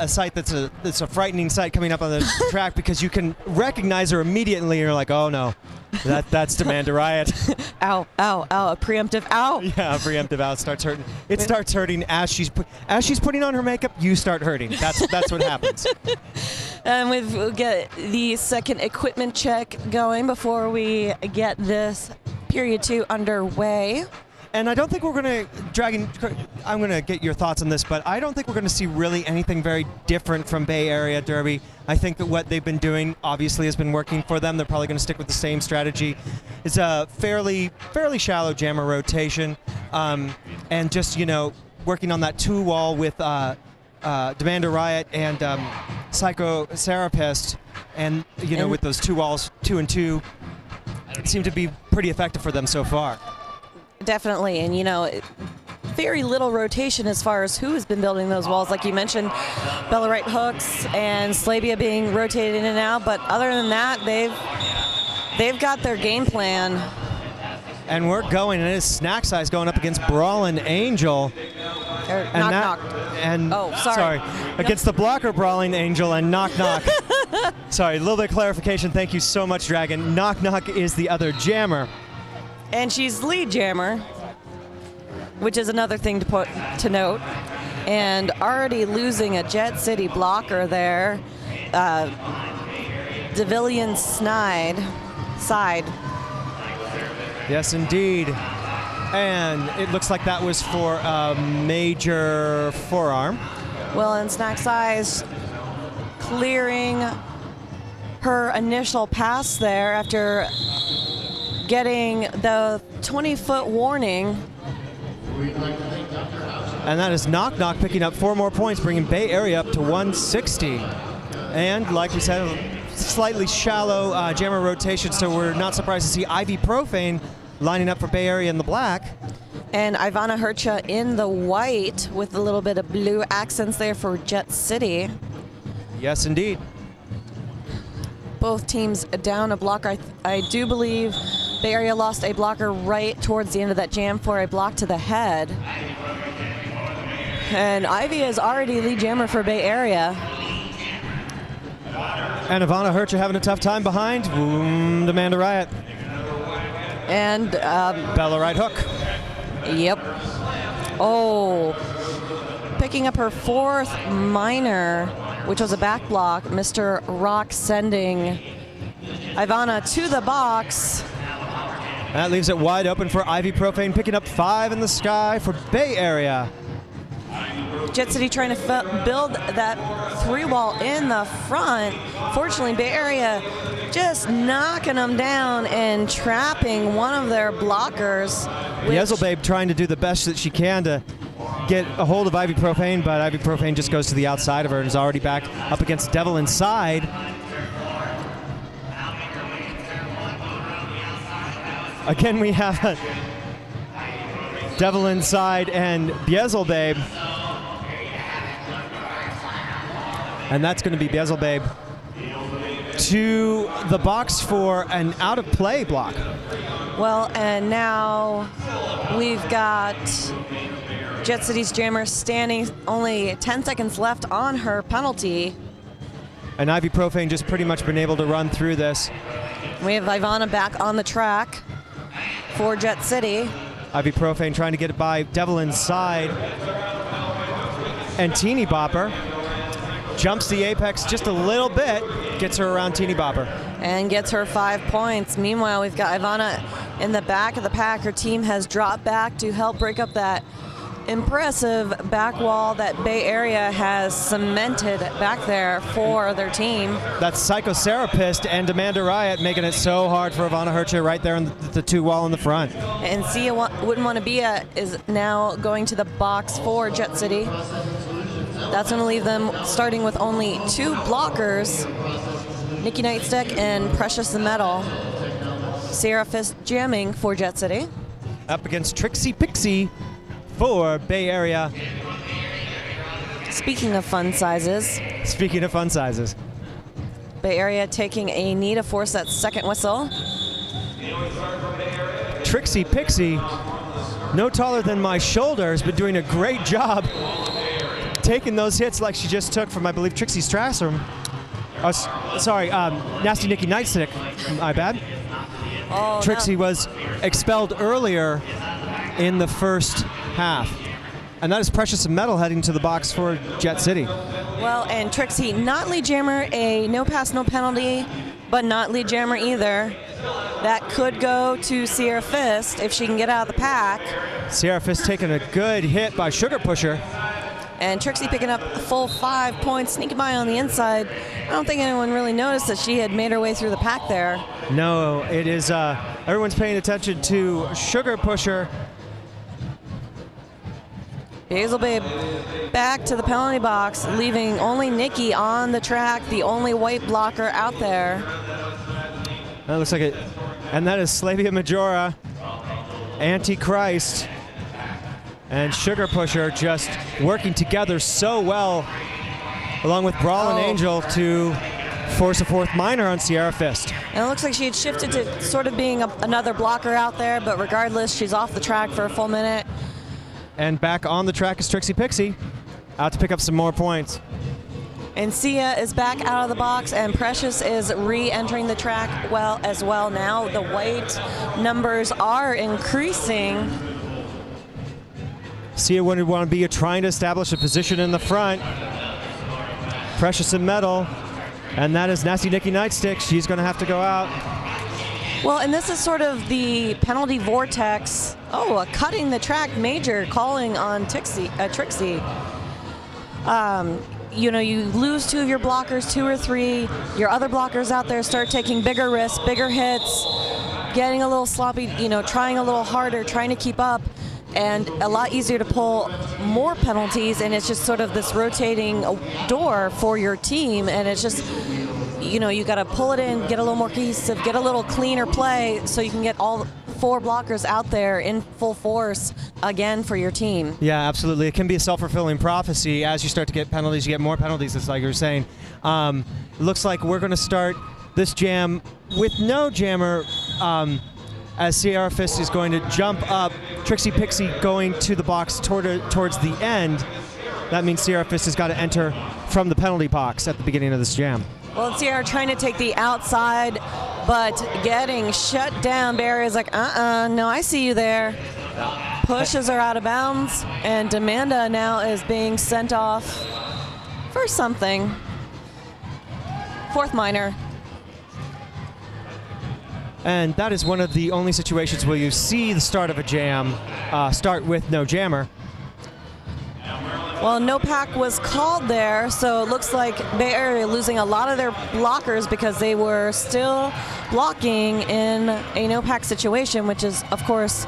B: sight that's a frightening sight coming up on the track because you can recognize her immediately. And you're like, oh no, that's Demanda Riot.
A: Ow, ow, ow! A preemptive ow.
B: Yeah, a preemptive ow starts hurting. It starts hurting as she's putting on her makeup. You start hurting. That's what happens.
A: And we'll get the second equipment check going before we get this period 2 underway.
B: And I don't think we're going to, I'm going to get your thoughts on this, but I don't think we're going to see really anything very different from Bay Area Derby. I think that what they've been doing obviously has been working for them. They're probably going to stick with the same strategy. It's a fairly shallow jammer rotation, and just, working on that 2-wall with Demanda Riot and Psycho Serapist, and, with those 2 walls, 2 and 2, seem to be pretty effective for them so far.
A: Definitely, and very little rotation as far as who has been building those walls. Like you mentioned, Bella Wright hooks and Slavia being rotated in and out, but other than that, they've got their game plan.
B: And we're going, and it is Snack Size going up against Brawlin' Angel.
A: Sorry.
B: Against the blocker Brawling Angel and Knock Knock. Sorry, a little bit of clarification. Thank you so much, Dragon. Knock Knock is the other jammer.
A: And she's lead jammer, which is another thing to note. And already losing a Jet City blocker there. Devillian side.
B: Yes, indeed. And it looks like that was for a major forearm.
A: Well, and Snack Size clearing her initial pass there after getting the 20-foot warning.
B: And that is Knock Knock picking up 4 more points, bringing Bay Area up to 160. And like we said, slightly shallow jammer rotation, so we're not surprised to see Ivy Profane lining up for Bay Area in the black.
A: And Ivana Hercha in the white with a little bit of blue accents there for Jet City.
B: Yes, indeed.
A: Both teams down a blocker. I do believe Bay Area lost a blocker right towards the end of that jam for a block to the head. And Ivy is already lead jammer for Bay Area.
B: And Ivana Hercha having a tough time behind Demanda Riot.
A: And
B: Bella Wright hook.
A: Yep. Oh, picking up her 4th minor, which was a back block. Mr. Rock sending Ivana to the box.
B: That leaves it wide open for Ivy Profane, picking up 5 in the sky for Bay Area.
A: Jet City trying to build that 3-wall in the front. Fortunately, Bay Area just knocking them down and trapping one of their blockers.
B: Yezelbabe trying to do the best that she can to get a hold of Ivy Profane, but Ivy Profane just goes to the outside of her and is already back up against Devil Inside. Again, we have Devil Inside and Beelzebub. And that's going to be Beelzebub to the box for an out-of-play block.
A: Well, and now we've got Jet City's Jammer standing, only 10 seconds left on her penalty.
B: And Ivy Profane just pretty much been able to run through this.
A: We have Ivana back on the track for Jet City.
B: Ivy Profane trying to get it by Devil Inside. And Teeny Bopper jumps the apex just a little bit, gets her around Teeny Bopper.
A: And gets her 5 points. Meanwhile, we've got Ivana in the back of the pack. Her team has dropped back to help break up that impressive back wall that Bay Area has cemented back there for their team.
B: That's Psychotherapist and Amanda Riot making it so hard for Ivana Hercha right there in the 2 wall in the front.
A: And Sia Wouldn't Want to Be is now going to the box for Jet City. That's going to leave them starting with only 2 blockers, Nikki Nightstick and Precious the Metal. Sierra Fist jamming for Jet City.
B: Up against Trixie Pixie for Bay Area.
A: Speaking of fun sizes.
B: Speaking of fun sizes.
A: Bay Area taking a knee to force that second whistle.
B: Trixie Pixie, no taller than my shoulder, has been doing a great job taking those hits like she just took from, I believe, Trixie Strasser. Nasty Nikki Nightstick, my bad.
A: Oh,
B: Trixie was expelled earlier in the first half. And that is Precious and Metal heading to the box for Jet City.
A: Well, and Trixie, not lead jammer, a no pass, no penalty, but not lead jammer either. That could go to Sierra Fist if she can get out of the pack.
B: Sierra Fist taking a good hit by Sugar Pusher.
A: And Trixie picking up a full 5 points, sneaking by on the inside. I don't think anyone really noticed that she had made her way through the pack there.
B: No, it is, everyone's paying attention to Sugar Pusher.
A: Hazel Babe back to the penalty box, leaving only Nikki on the track, the only white blocker out there.
B: That looks like it. And that is Slavia Majora, Antichrist, and Sugar Pusher just working together so well, along with Brawlin' Angel, to force a 4th minor on Sierra Fist.
A: And it looks like she had shifted to sort of being another blocker out there, but regardless, she's off the track for a full minute.
B: And back on the track is Trixie Pixie, out to pick up some more points.
A: And Sia is back out of the box, and Precious is re-entering the track as well now. The white numbers are increasing.
B: Sia Wouldn't Want to Be trying to establish a position in the front. Precious and Metal, and that is Nasty Nikki Nightstick. She's going to have to go out.
A: Well, and this is sort of the penalty vortex. Oh, a cutting the track major calling on Trixie. You know, you lose 2 of your blockers, 2 or 3. Your other blockers out there start taking bigger risks, bigger hits, getting a little sloppy, you know, trying a little harder, trying to keep up, and a lot easier to pull more penalties, and it's just sort of this rotating door for your team, and it's just, you know, you got to pull it in, get a little more cohesive, get a little cleaner play so you can get all 4 blockers out there in full force again for your team.
B: Yeah, absolutely. It can be a self-fulfilling prophecy. As you start to get penalties, you get more penalties, it's like you were saying. It looks like we're going to start this jam with no jammer, as Sierra Fist is going to jump up. Trixie Pixie going to the box towards the end. That means Sierra Fist has got to enter from the penalty box at the beginning of this jam.
A: Well, Sierra trying to take the outside, but getting shut down. Barry's like, no, I see you there. Pushes her out of bounds, and Amanda now is being sent off for something. 4th minor.
B: And that is one of the only situations where you see the start of a jam start with no jammer.
A: Well, no pack was called there, so it looks like Bay Area losing a lot of their blockers because they were still blocking in a no pack situation, which is, of course,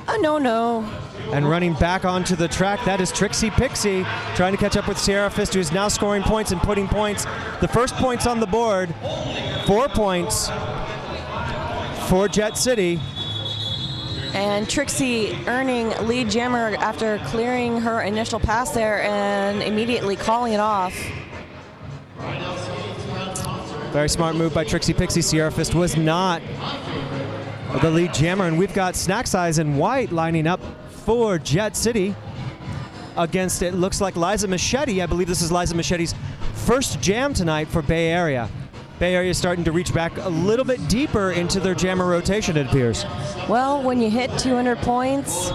A: a no-no.
B: And running back onto the track, that is Trixie Pixie trying to catch up with Sierra Fist, who is now scoring points and putting points. The first points on the board, 4 points for Jet City.
A: And Trixie earning lead jammer after clearing her initial pass there and immediately calling it off.
B: Very smart move by Trixie Pixie. Sierra Fist was not the lead jammer, and we've got Snack Size and White lining up for Jet City against, it looks like, Liza Machete. I believe this is Liza Machete's first jam tonight for Bay Area. Bay Area is starting to reach back a little bit deeper into their jammer rotation, it appears.
A: Well, when you hit 200 points,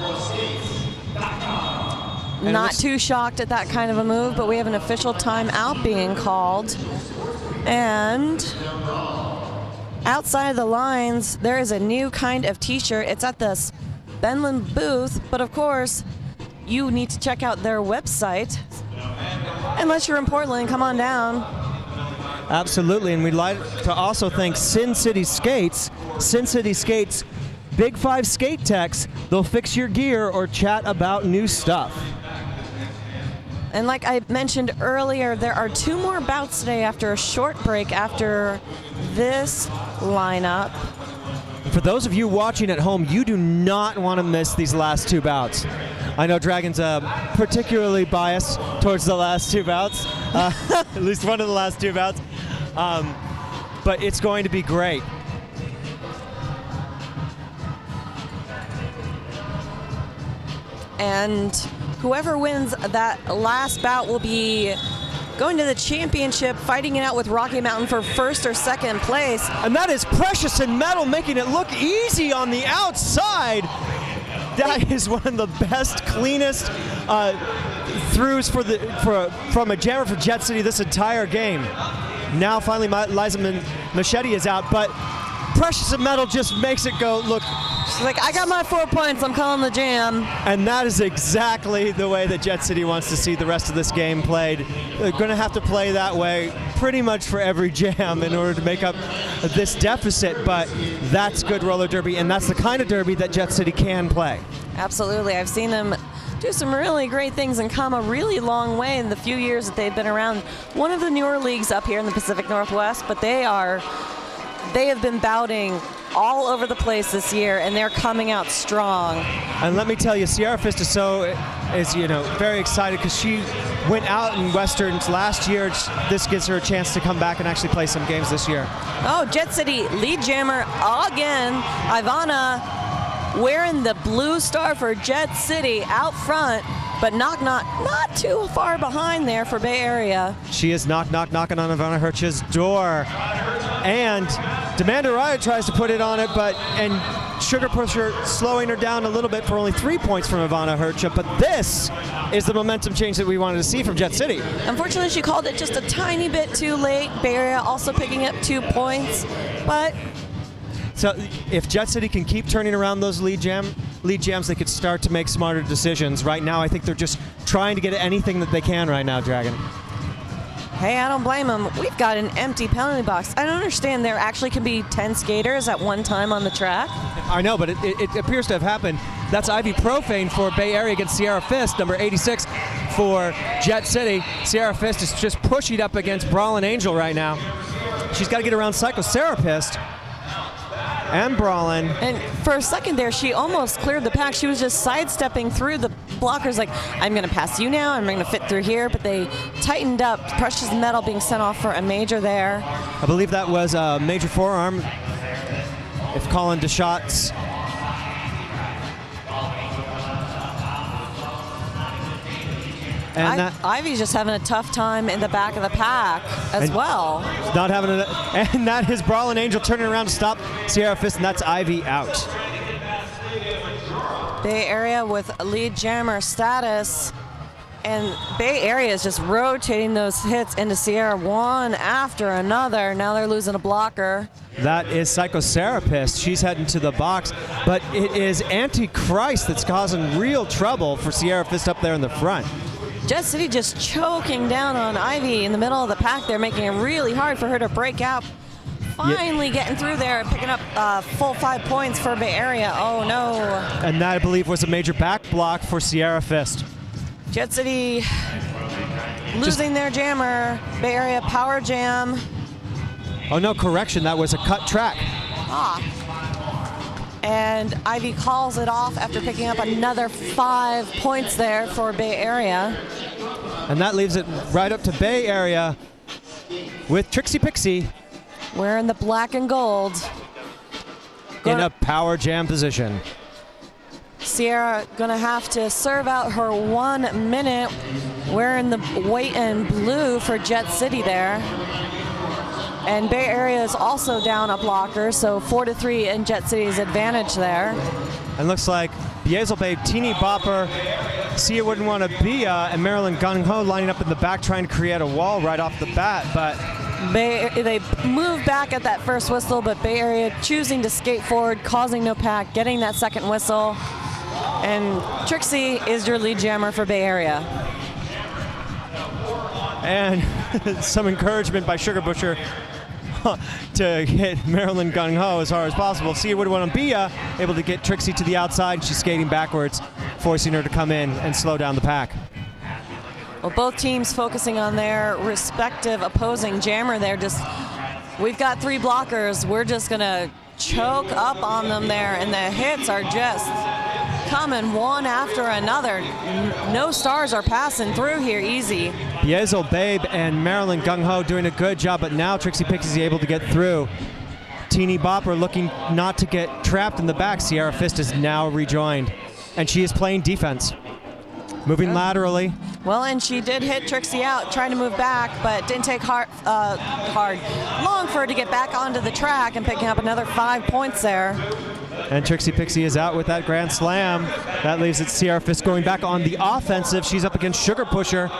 A: not too shocked at that kind of a move, but we have an official timeout being called. And outside of the lines, there is a new kind of t-shirt. It's at the Benland booth, but of course, you need to check out their website. Unless you're in Portland, come on down.
B: Absolutely, and we'd like to also thank Sin City Skates. Sin City Skates, Big 5 skate techs. They'll fix your gear or chat about new stuff.
A: And like I mentioned earlier, there are 2 more bouts today after a short break after this lineup.
B: For those of you watching at home, you do not want to miss these last 2 bouts. I know Dragon's particularly biased towards the last 2 bouts, at least one of the last 2 bouts, but it's going to be great.
A: And whoever wins that last bout will be going to the championship, fighting it out with Rocky Mountain for first or second place.
B: And that is Precious and Metal making it look easy on the outside. That is one of the best, cleanest throughs from a jammer for Jet City this entire game. Now finally Liza Machete is out, but Precious and Metal just makes it go, look.
A: She's like, I got my 4 points, I'm calling the jam.
B: And that is exactly the way that Jet City wants to see the rest of this game played. They're going to have to play that way pretty much for every jam in order to make up this deficit, but that's good roller derby, and that's the kind of derby that Jet City can play.
A: Absolutely. I've seen them do some really great things and come a really long way in the few years that they've been around. One of the newer leagues up here in the Pacific Northwest, but they have been bouting all over the place this year, and they're coming out strong.
B: And let me tell you, Sierra Fist is very excited because she went out in Westerns last year. This gives her a chance to come back and actually play some games this year.
A: Oh, Jet City lead jammer again. Ivana wearing the blue star for Jet City out front, but not too far behind there for Bay Area.
B: She is knocking on Ivana Hercha's door. And Demander Riot tries to put it on it, and Sugar Pusher slowing her down a little bit for only 3 points from Ivana Hercha. But this is the momentum change that we wanted to see from Jet City.
A: Unfortunately, she called it just a tiny bit too late. Bay Area also picking up 2 points, but
B: so if Jet City can keep turning around those lead jams, they could start to make smarter decisions. Right now, I think they're just trying to get anything that they can right now, Dragon.
A: Hey, I don't blame them. We've got an empty penalty box. I don't understand. There actually can be 10 skaters at one time on the track.
B: I know, but it appears to have happened. That's Ivy Profane for Bay Area against Sierra Fist, number 86 for Jet City. Sierra Fist is just pushing up against Brawlin' Angel right now. She's got to get around Psychoserapist and Brawlin'.
A: And for a second there, she almost cleared the pack. She was just sidestepping through the blockers like, I'm going to pass you now, I'm going to fit through here, but they tightened up. Precious Metal being sent off for a major there.
B: I believe that was a major forearm, if Colin DeShots. And
A: Ivy's just having a tough time in the back of the pack as well.
B: Not having and that is Brawlin' Angel turning around to stop Sierra Fist, and that's Ivy out.
A: Bay Area with lead jammer status, and Bay Area is just rotating those hits into Sierra one after another. Now they're losing a blocker.
B: That is Psychoserapist. She's heading to the box, but it is Antichrist that's causing real trouble for Sierra Fist up there in the front.
A: Jet City just choking down on Ivy in the middle of the pack. They're making it really hard for her to break out. Finally getting through there, picking up full 5 points for Bay Area. Oh no.
B: And that, I believe, was a major back block for Sierra Fist.
A: Jet City losing their jammer. Bay Area power jam.
B: Oh no, correction, that was a cut track.
A: And Ivy calls it off after picking up another 5 points there for Bay Area.
B: And that leaves it right up to Bay Area with Trixie Pixie
A: wearing the black and gold.
B: In a power jam position.
A: Sierra gonna have to serve out her 1 minute wearing the white and blue for Jet City there. And Bay Area is also down a blocker, so 4-3 in Jet City's advantage there.
B: And looks like Beazel Babe, Teeny Bopper, Sia Wouldn't Want to Be and Marilyn Gung Ho lining up in the back trying to create a wall right off the bat, but
A: they move back at that first whistle, but Bay Area choosing to skate forward, causing no pack, getting that second whistle. And Trixie is your lead jammer for Bay Area.
B: And some encouragement by Sugar Busher to hit Marilyn Gung Ho as hard as possible. Sia Wouldn't Want to Be able to get Trixie to the outside. She's skating backwards, forcing her to come in and slow down the pack.
A: Well, both teams focusing on their respective opposing jammer there. We've got 3 blockers. We're just gonna choke up on them there, and the hits are just coming one after another. No stars are passing through here easy.
B: Beazel Babe and Marilyn Gung Ho doing a good job, but now Trixie Pixie's able to get through. Teeny Bopper looking not to get trapped in the back. Sierra Fist is now rejoined, and she is playing defense. Moving laterally.
A: Well, and she did hit Trixie out, trying to move back, but didn't take long for her to get back onto the track and picking up another 5 points there.
B: And Trixie Pixie is out with that grand slam. That leaves it Sierra Fist going back on the offensive. She's up against Sugar Pusher.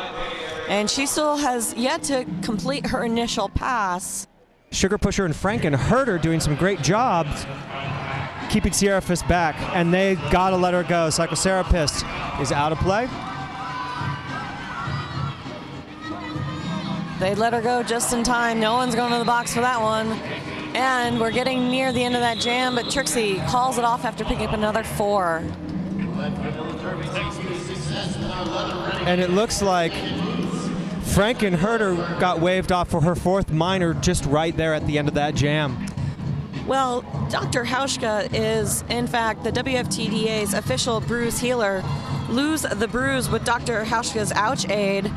A: And she still has yet to complete her initial pass.
B: Sugar Pusher and Frankenherder doing some great jobs keeping Sierra Fist back, and they gotta let her go. Psychotherapist is out of play.
A: They let her go just in time. No one's going to the box for that one. And we're getting near the end of that jam, but Trixie calls it off after picking up another 4.
B: And it looks like Frankenherder got waved off for her 4th minor just right there at the end of that jam.
A: Well, Dr. Hauschka is, in fact, the WFTDA's official bruise healer. Lose the Bruise with Dr. Hauschka's Ouch Aid.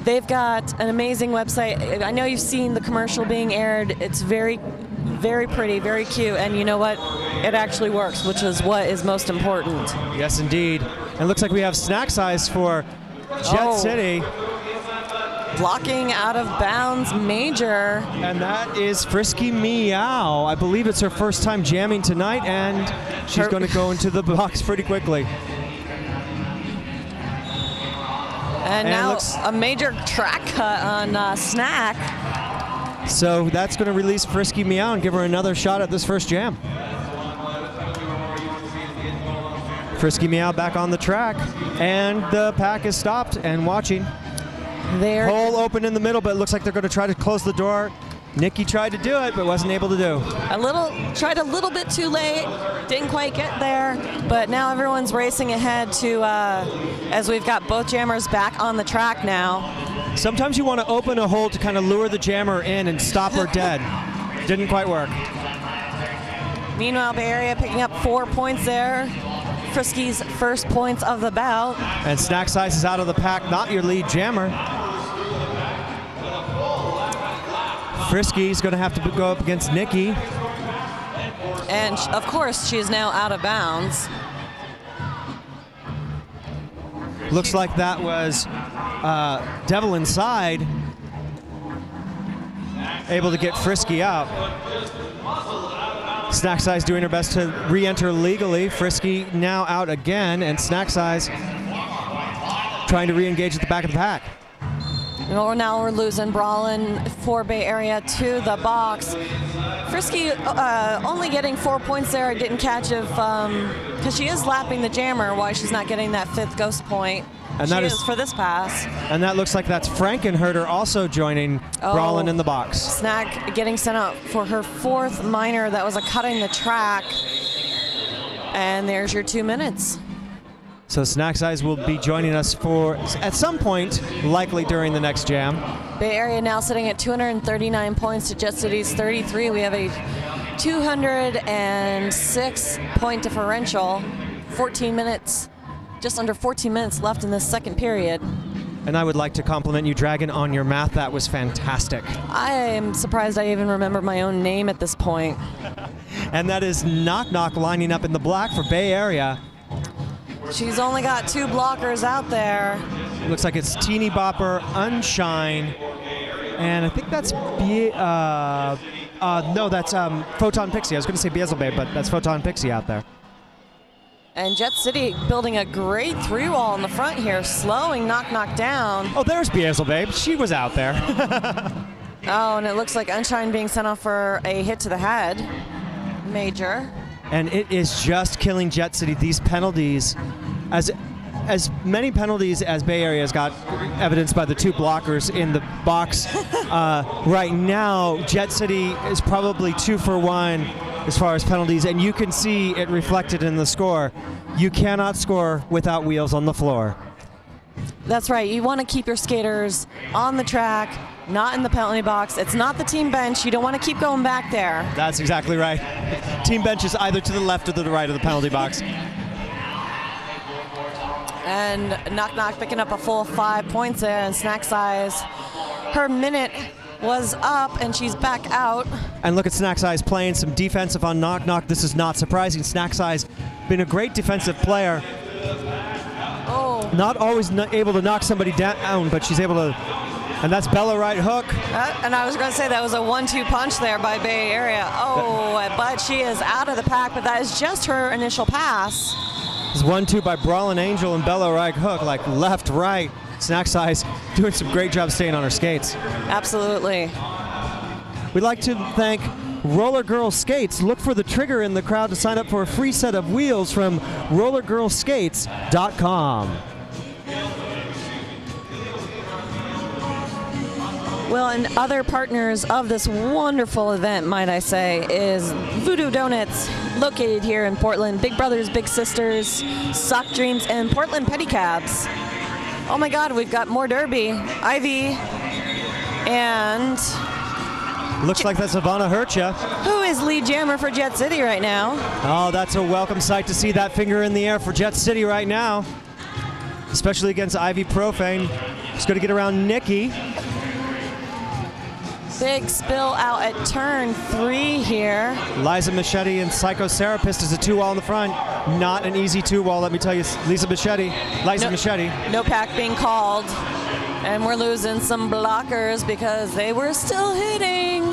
A: They've got an amazing website. I know you've seen the commercial being aired. It's very, very pretty, very cute, and you know what? It actually works, which is what is most important.
B: Yes, indeed. And it looks like we have snack size for Jet City.
A: Blocking out of bounds major.
B: And that is Frisky Meow. I believe it's her first time jamming tonight, and she's going to go into the box pretty quickly.
A: And now a major track cut on Snack.
B: So that's going to release Frisky Meow and give her another shot at this first jam. Frisky Meow back on the track, and the pack is stopped and watching. Hole open in the middle, but it looks like they're going to try to close the door. Nikki tried to do it, but wasn't able to do.
A: Tried a little bit too late, didn't quite get there, but now everyone's racing ahead to, as we've got both jammers back on the track now.
B: Sometimes you want to open a hole to kind of lure the jammer in and stop her dead. Didn't quite work.
A: Meanwhile, Bay Area picking up 4 points there. Frisky's first points of the bout.
B: And Snack Size is out of the pack, not your lead jammer. Frisky's going to have to go up against Nikki.
A: And of course, she is now out of bounds.
B: Looks like that was Devil Inside able to get Frisky out. Snack Size doing her best to re-enter legally. Frisky now out again, and Snack Size trying to re-engage at the back of the pack.
A: Well, now we're losing Brawlin for Bay Area to the box. Frisky only getting 4 points there. I didn't catch if, because she is lapping the jammer, why she's not getting that 5th ghost point.
B: And
A: she
B: that
A: is for this pass.
B: And that looks like that's Frankenherder also joining Brawlin in the box.
A: Snack getting sent out for her 4th minor. That was a cutting the track. And there's your 2 minutes.
B: So Snack's Eyes will be joining us for, at some point, likely during the next jam.
A: Bay Area now sitting at 239 points to Jet City's 33. We have a 206 point differential. 14 minutes, just under 14 minutes left in this second period.
B: And I would like to compliment you, Dragon, on your math. That was fantastic.
A: I am surprised I even remember my own name at this point.
B: And that is Knock Knock lining up in the black for Bay Area.
A: She's only got 2 blockers out there.
B: Looks like it's Teeny Bopper, Unshine, and I think that's that's Photon Pixie. I was going to say Beelzebub, but that's Photon Pixie out there.
A: And Jet City building a great 3-wall in the front here, slowing Knock Knock down.
B: Oh, there's Beelzebub. She was out there.
A: Oh, and it looks like Unshine being sent off for a hit to the head. Major.
B: And it is just killing Jet City. These penalties, as many penalties as Bay Area has got, evidenced by the 2 blockers in the box. Right now, Jet City is probably 2 for 1 as far as penalties, and you can see it reflected in the score. You cannot score without wheels on the floor.
A: That's right. You want to keep your skaters on the track, not in the penalty box. It's not the team bench. You don't want to keep going back there.
B: That's exactly right. Team bench is either to the left or to the right of the penalty box.
A: And Knock Knock picking up a full 5 points there, and Snack's Eyes, her minute was up, and she's back out.
B: And look at Snack's Eyes playing some defensive on Knock Knock. This is not surprising. Snack's Eyes been a great defensive player.
A: Oh.
B: Not always able to knock somebody down, but she's able to, and that's Bella right hook.
A: And I was going to say that was a 1-2 punch there by Bay Area. Oh, but she is out of the pack, but that is just her initial pass.
B: It's 1-2 by Brawlin Angel and Bella right hook, like left, right. Snack's Eyes doing some great job staying on her skates.
A: Absolutely.
B: We'd like to thank Roller Girl Skates. Look for the trigger in the crowd to sign up for a free set of wheels from rollergirlskates.com.
A: Well, and other partners of this wonderful event, might I say, is Voodoo Donuts, located here in Portland, Big Brothers Big Sisters, Sock Dreams, and Portland Pedicabs. Oh my God, we've got more Derby, Ivy, and
B: looks like that's Ivana Hercha,
A: who is lead jammer for Jet City right now.
B: Oh, that's a welcome sight to see that finger in the air for Jet City right now, especially against Ivy Profane. Just going to get around Nikki.
A: Big spill out at turn 3 here.
B: Liza Machete and Psychotherapist is a 2-wall in the front. Not an easy 2-wall, let me tell you. Liza Machete.
A: No pack being called. And we're losing some blockers because they were still hitting.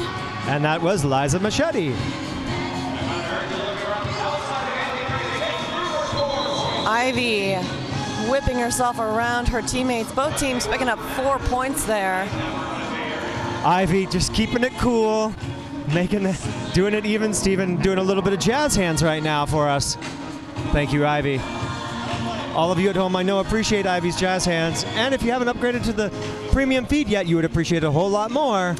B: And that was Liza Machete.
A: Ivy whipping herself around her teammates. Both teams picking up 4 points there.
B: Ivy just keeping it cool, doing it even, Steven, doing a little bit of jazz hands right now for us. Thank you, Ivy. All of you at home, I know, appreciate Ivy's jazz hands. And if you haven't upgraded to the premium feed yet, you would appreciate a whole lot more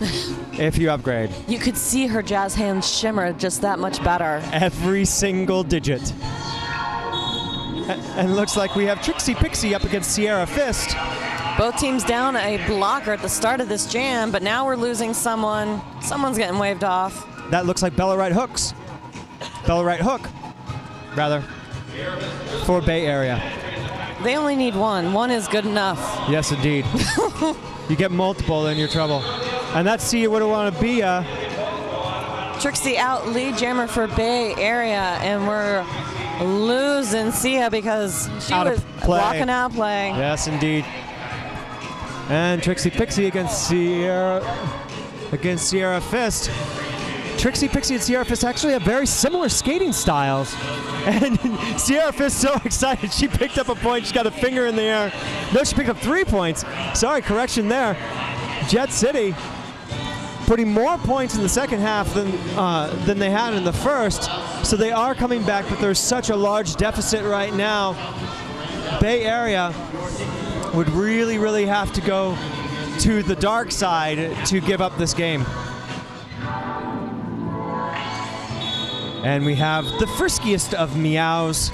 B: if you upgrade.
A: You could see her jazz hands shimmer just that much better.
B: Every single digit. And it looks like we have Trixie Pixie up against Sierra Fist.
A: Both teams down a blocker at the start of this jam, but now we're losing someone. Someone's getting waved off.
B: That looks like Bella Right Hooks. Bella Right Hook, rather, for Bay Area.
A: They only need one. One is good enough.
B: Yes, indeed. You get multiple, then you're trouble. And that's See You What I Want to Be.
A: Trixie out lead jammer for Bay Area, and we're losing Sia because she was walking out play.
B: Yes, indeed. And Trixie Pixie against Sierra Fist. Trixie Pixie and Sierra Fist actually have very similar skating styles. And Sierra Fist so excited she picked up a point. She's got a finger in the air. No, she picked up 3 points. Sorry, correction there. Jet City putting more points in the second half than they had in the first. So they are coming back, but there's such a large deficit right now. Bay Area would really, really have to go to the dark side to give up this game. And we have the friskiest of meows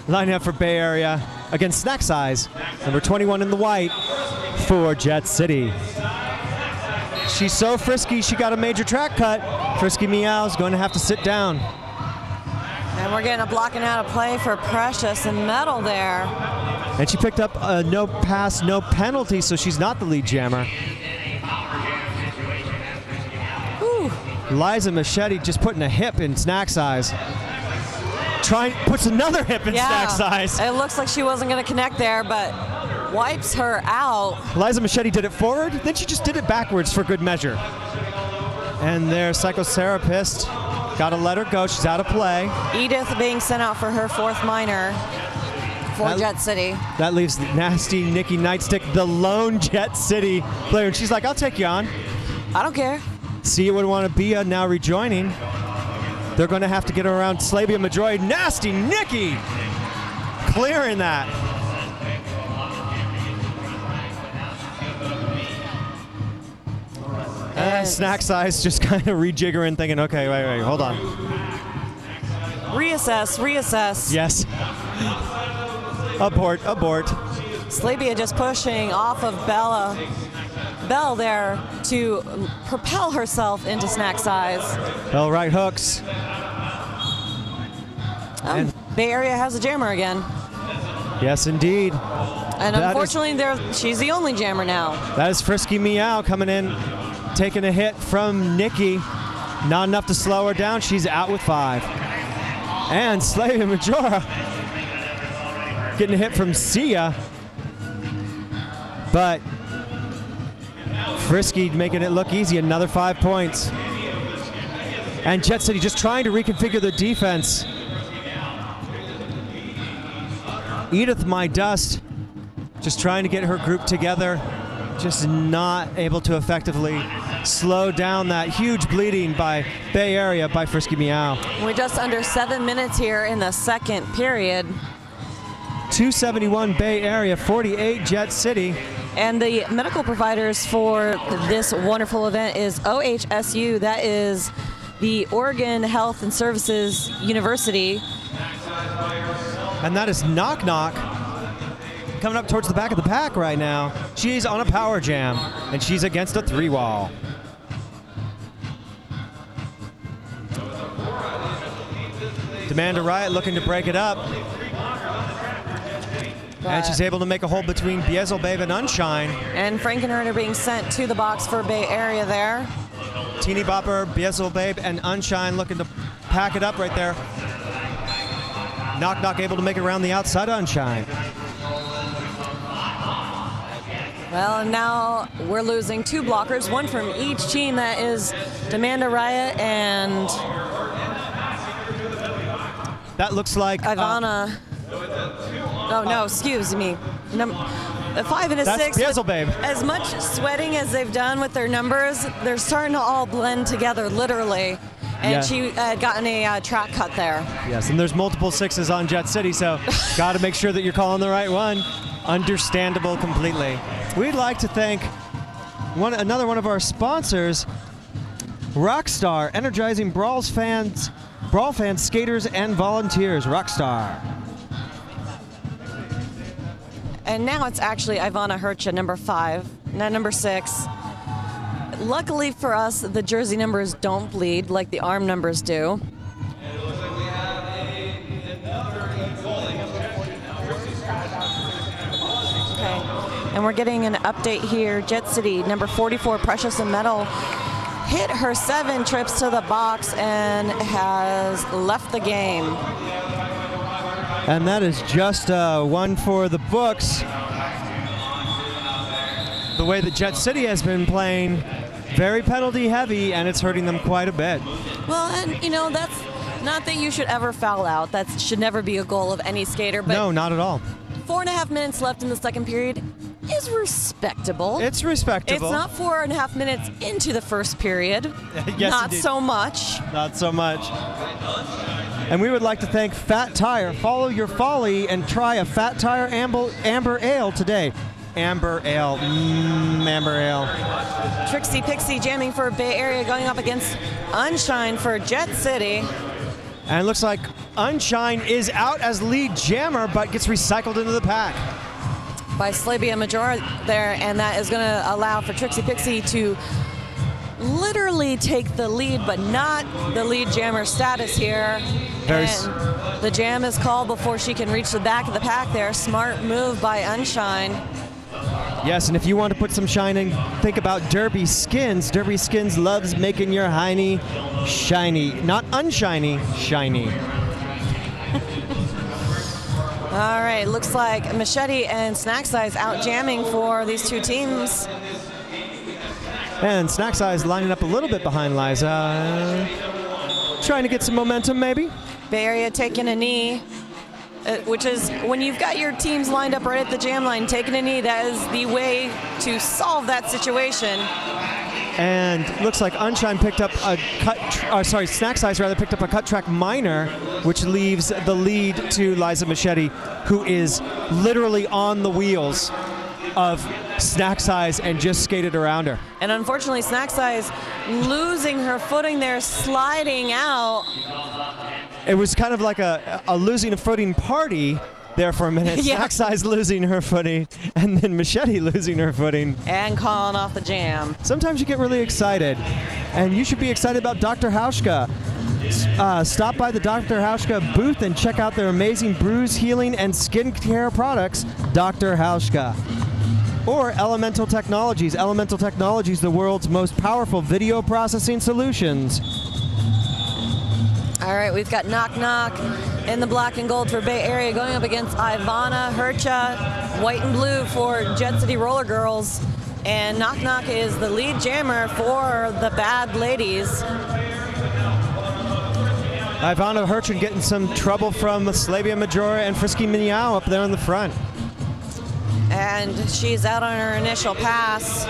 B: lining up for Bay Area against Snack Size, number 21 in the white for Jet City. She's so frisky, she got a major track cut. Frisky Meow's going to have to sit down.
A: And we're getting a blocking out of play for Precious and Metal there.
B: And she picked up a no pass, no penalty, so she's not the lead jammer.
A: Whew.
B: Liza Machete just putting a hip in Snack Size. Puts another hip in Snack Size.
A: It looks like she wasn't going to connect there, but wipes her out.
B: Liza Machete did it forward, then she just did it backwards for good measure. And their psychotherapist got to let her go. She's out of play.
A: Edith being sent out for her 4th minor for Jet City.
B: That leaves nasty Nikki Nightstick, the lone Jet City player. And she's like, I'll take you on.
A: I don't care.
B: Sia would want to be now rejoining. They're going to have to get her around Slavia Madroid. Nasty Nikki clearing that. And Snack Size just kind of rejiggering, thinking, okay, wait, hold on.
A: Reassess.
B: Yes. Abort.
A: Slavia just pushing off of Bell there to propel herself into Snack Size.
B: Bell right hooks.
A: And Bay Area has a jammer again.
B: Yes, indeed.
A: And unfortunately, she's the only jammer now.
B: That is Frisky Meow coming in, taking a hit from Nikki. Not enough to slow her down. She's out with 5. And Slavia Majora getting a hit from Sia. But Frisky making it look easy. Another 5 points. And Jet City just trying to reconfigure their defense. Edith My Dust just trying to get her group together, just not able to effectively slow down that huge bleeding by Bay Area by Frisky Meow.
A: We're just under 7 minutes here in the second period.
B: 271 Bay Area, 48 Jet City.
A: And the medical providers for this wonderful event is OHSU, that is the Oregon Health and Services University.
B: And that is Knock Knock coming up towards the back of the pack right now. She's on a power jam, and she's against a 3-wall. Demand a Riot looking to break it up. And she's able to make a hold between Beelzebub and Unshine.
A: And Frankenherd being sent to the box for Bay Area there.
B: Teeny Bopper, Beelzebub, and Unshine looking to pack it up right there. Knock Knock able to make it around the outside of Unshine.
A: Well, and now we're losing 2 blockers, one from each team. That is Demand a Riot and
B: that looks like
A: Ivana. Oh no, excuse me. A 5 and a 6.
B: Beelzebub.
A: As much sweating as they've done with their numbers, they're starting to all blend together, literally. And she had gotten a track cut there.
B: Yes, and there's multiple 6s on Jet City, so got to make sure that you're calling the right one. Understandable completely. We'd like to thank another one of our sponsors, Rockstar, energizing brawl fans, skaters, and volunteers. Rockstar.
A: And now it's actually Ivana Hercha, number 5, not number 6. Luckily for us, the jersey numbers don't bleed like the arm numbers do. Okay, and we're getting an update here. Jet City, number 44, Precious and Metal, hit her 7 trips to the box and has left the game.
B: And that is just one for the books. The way that Jet City has been playing, very penalty heavy, and it's hurting them quite a bit.
A: Well, and you know, that's not that you should ever foul out. That should never be a goal of any skater. But
B: no, not at all.
A: 4.5 minutes left in the second period is respectable.
B: It's respectable.
A: It's not 4.5 minutes into the first period.
B: Yes,
A: not
B: indeed.
A: so much.
B: Not so much. And we would like to thank Fat Tire. Follow your folly and try a Fat Tire Amber Ale today. Amber Ale. Amber Ale.
A: Trixie Pixie jamming for Bay Area, going up against Unshine for Jet City.
B: And it looks like Unshine is out as lead jammer, but gets recycled into the pack.
A: By Slabia Majora there, and that is going to allow for Trixie Pixie to literally take the lead, but not the lead jammer status here. And the jam is called before she can reach the back of the pack there. Smart move by Unshine.
B: Yes, and if you want to put some shine in, think about Derby Skins. Derby Skins loves making your hiney shiny. Not unshiny, shiny.
A: All right, looks like Machete and Snack Size out jamming for these two teams.
B: And Snack Size lining up a little bit behind Liza. Trying to get some momentum, maybe.
A: Bay Area taking a knee, which is when you've got your teams lined up right at the jam line, taking a knee, that is the way to solve that situation.
B: And looks like Unshine picked up a Snack Size rather picked up a cut track minor, which leaves the lead to Liza Machete, who is literally on the wheels of Snack Size and just skated around her.
A: And unfortunately, Snack Size losing her footing there, sliding out.
B: It was kind of like a losing a footing party there for a minute.
A: Yeah.
B: Snack Size losing her footing, and then Machete losing her footing.
A: And calling off the jam.
B: Sometimes you get really excited, and you should be excited about Dr. Hauschka. Stop by the Dr. Hauschka booth and check out their amazing bruise healing and skincare products, Dr. Hauschka. Or Elemental Technologies. Elemental Technologies, the world's most powerful video processing solutions.
A: All right, we've got Knock Knock in the black and gold for Bay Area going up against Ivana Hercha, white and blue for Jet City Roller Girls. And Knock Knock is the lead jammer for the Bad Ladies.
B: Ivana Hercha getting some trouble from Slabia Majora and Frisky Meow up there in the front.
A: And she's out on her initial pass.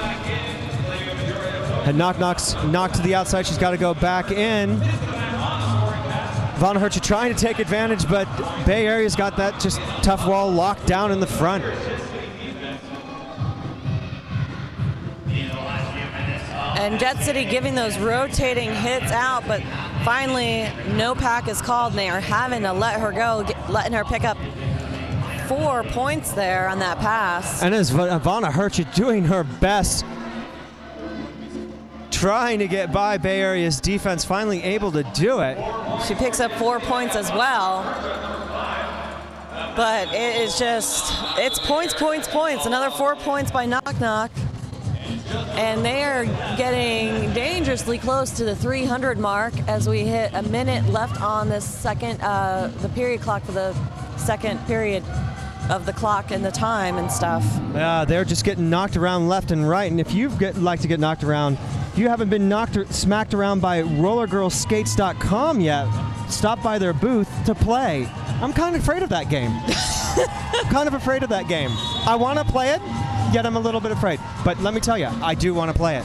B: And Knock Knock's knocked to the outside. She's got to go back in. Ivana Hercha trying to take advantage, but Bay Area's got that just tough wall locked down in the front.
A: And Jet City giving those rotating hits out, but finally no pack is called, and they are having to let her go, letting her pick up 4 points there on that pass.
B: And as Ivana Hercha doing her best, trying to get by Bay Area's defense, finally able to do it.
A: She picks up 4 points as well. But it is just, it's points, points, points. Another 4 points by Knock Knock. And they are getting dangerously close to the 300 mark as we hit a minute left on this second, the period clock for the second period of the clock and the time and stuff.
B: Yeah, they're just getting knocked around left and right. And if you like to get knocked around, if you haven't been smacked around by rollergirlskates.com yet, stop by their booth to play. I'm kind of afraid of that game. Kind of afraid of that game. I want to play it, yet I'm a little bit afraid. But let me tell you, I do want to play it.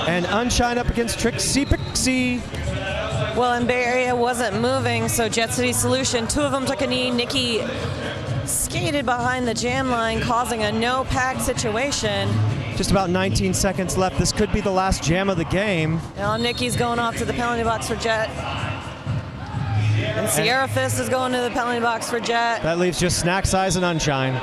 B: And Unshine up against Trixie Pixie.
A: Well, and Bay Area wasn't moving, so Jet City Solution, 2 of them took a knee. Nikki skated behind the jam line, causing a no-pack situation.
B: Just about 19 seconds left. This could be the last jam of the game.
A: Now Nikki's going off to the penalty box for Jet. And Sierra Fist is going to the penalty box for Jet.
B: That leaves just Snack Size and Unshine.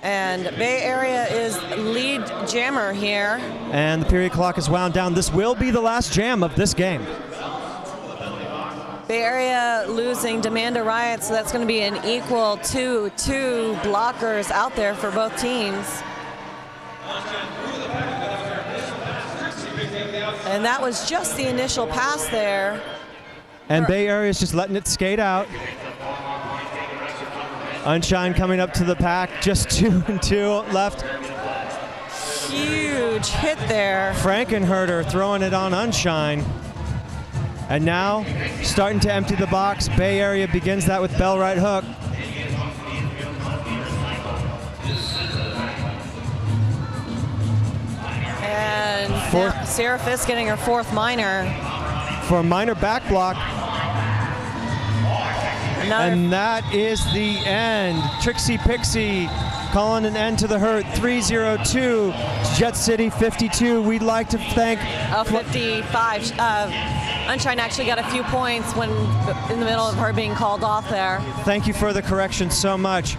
A: And Bay Area is lead jammer here.
B: And the period clock is wound down. This will be the last jam of this game.
A: Bay Area losing Demanda Riot, so that's going to be an equal to 2 blockers out there for both teams. And that was just the initial pass there.
B: And Bay Area is just letting it skate out. Unshine coming up to the pack, just 2 and 2 left.
A: Huge hit there.
B: Frankenherder throwing it on Unshine. And now, starting to empty the box, Bay Area begins that with bell right hook.
A: And Sierra Fist getting her 4th minor.
B: For a minor back block. And that is the end. Trixie Pixie calling an end to the hurt. 302, Jet City 52. We'd like to thank
A: 55. Unshine actually got a few points when in the middle of her being called off there.
B: Thank you for the correction so much.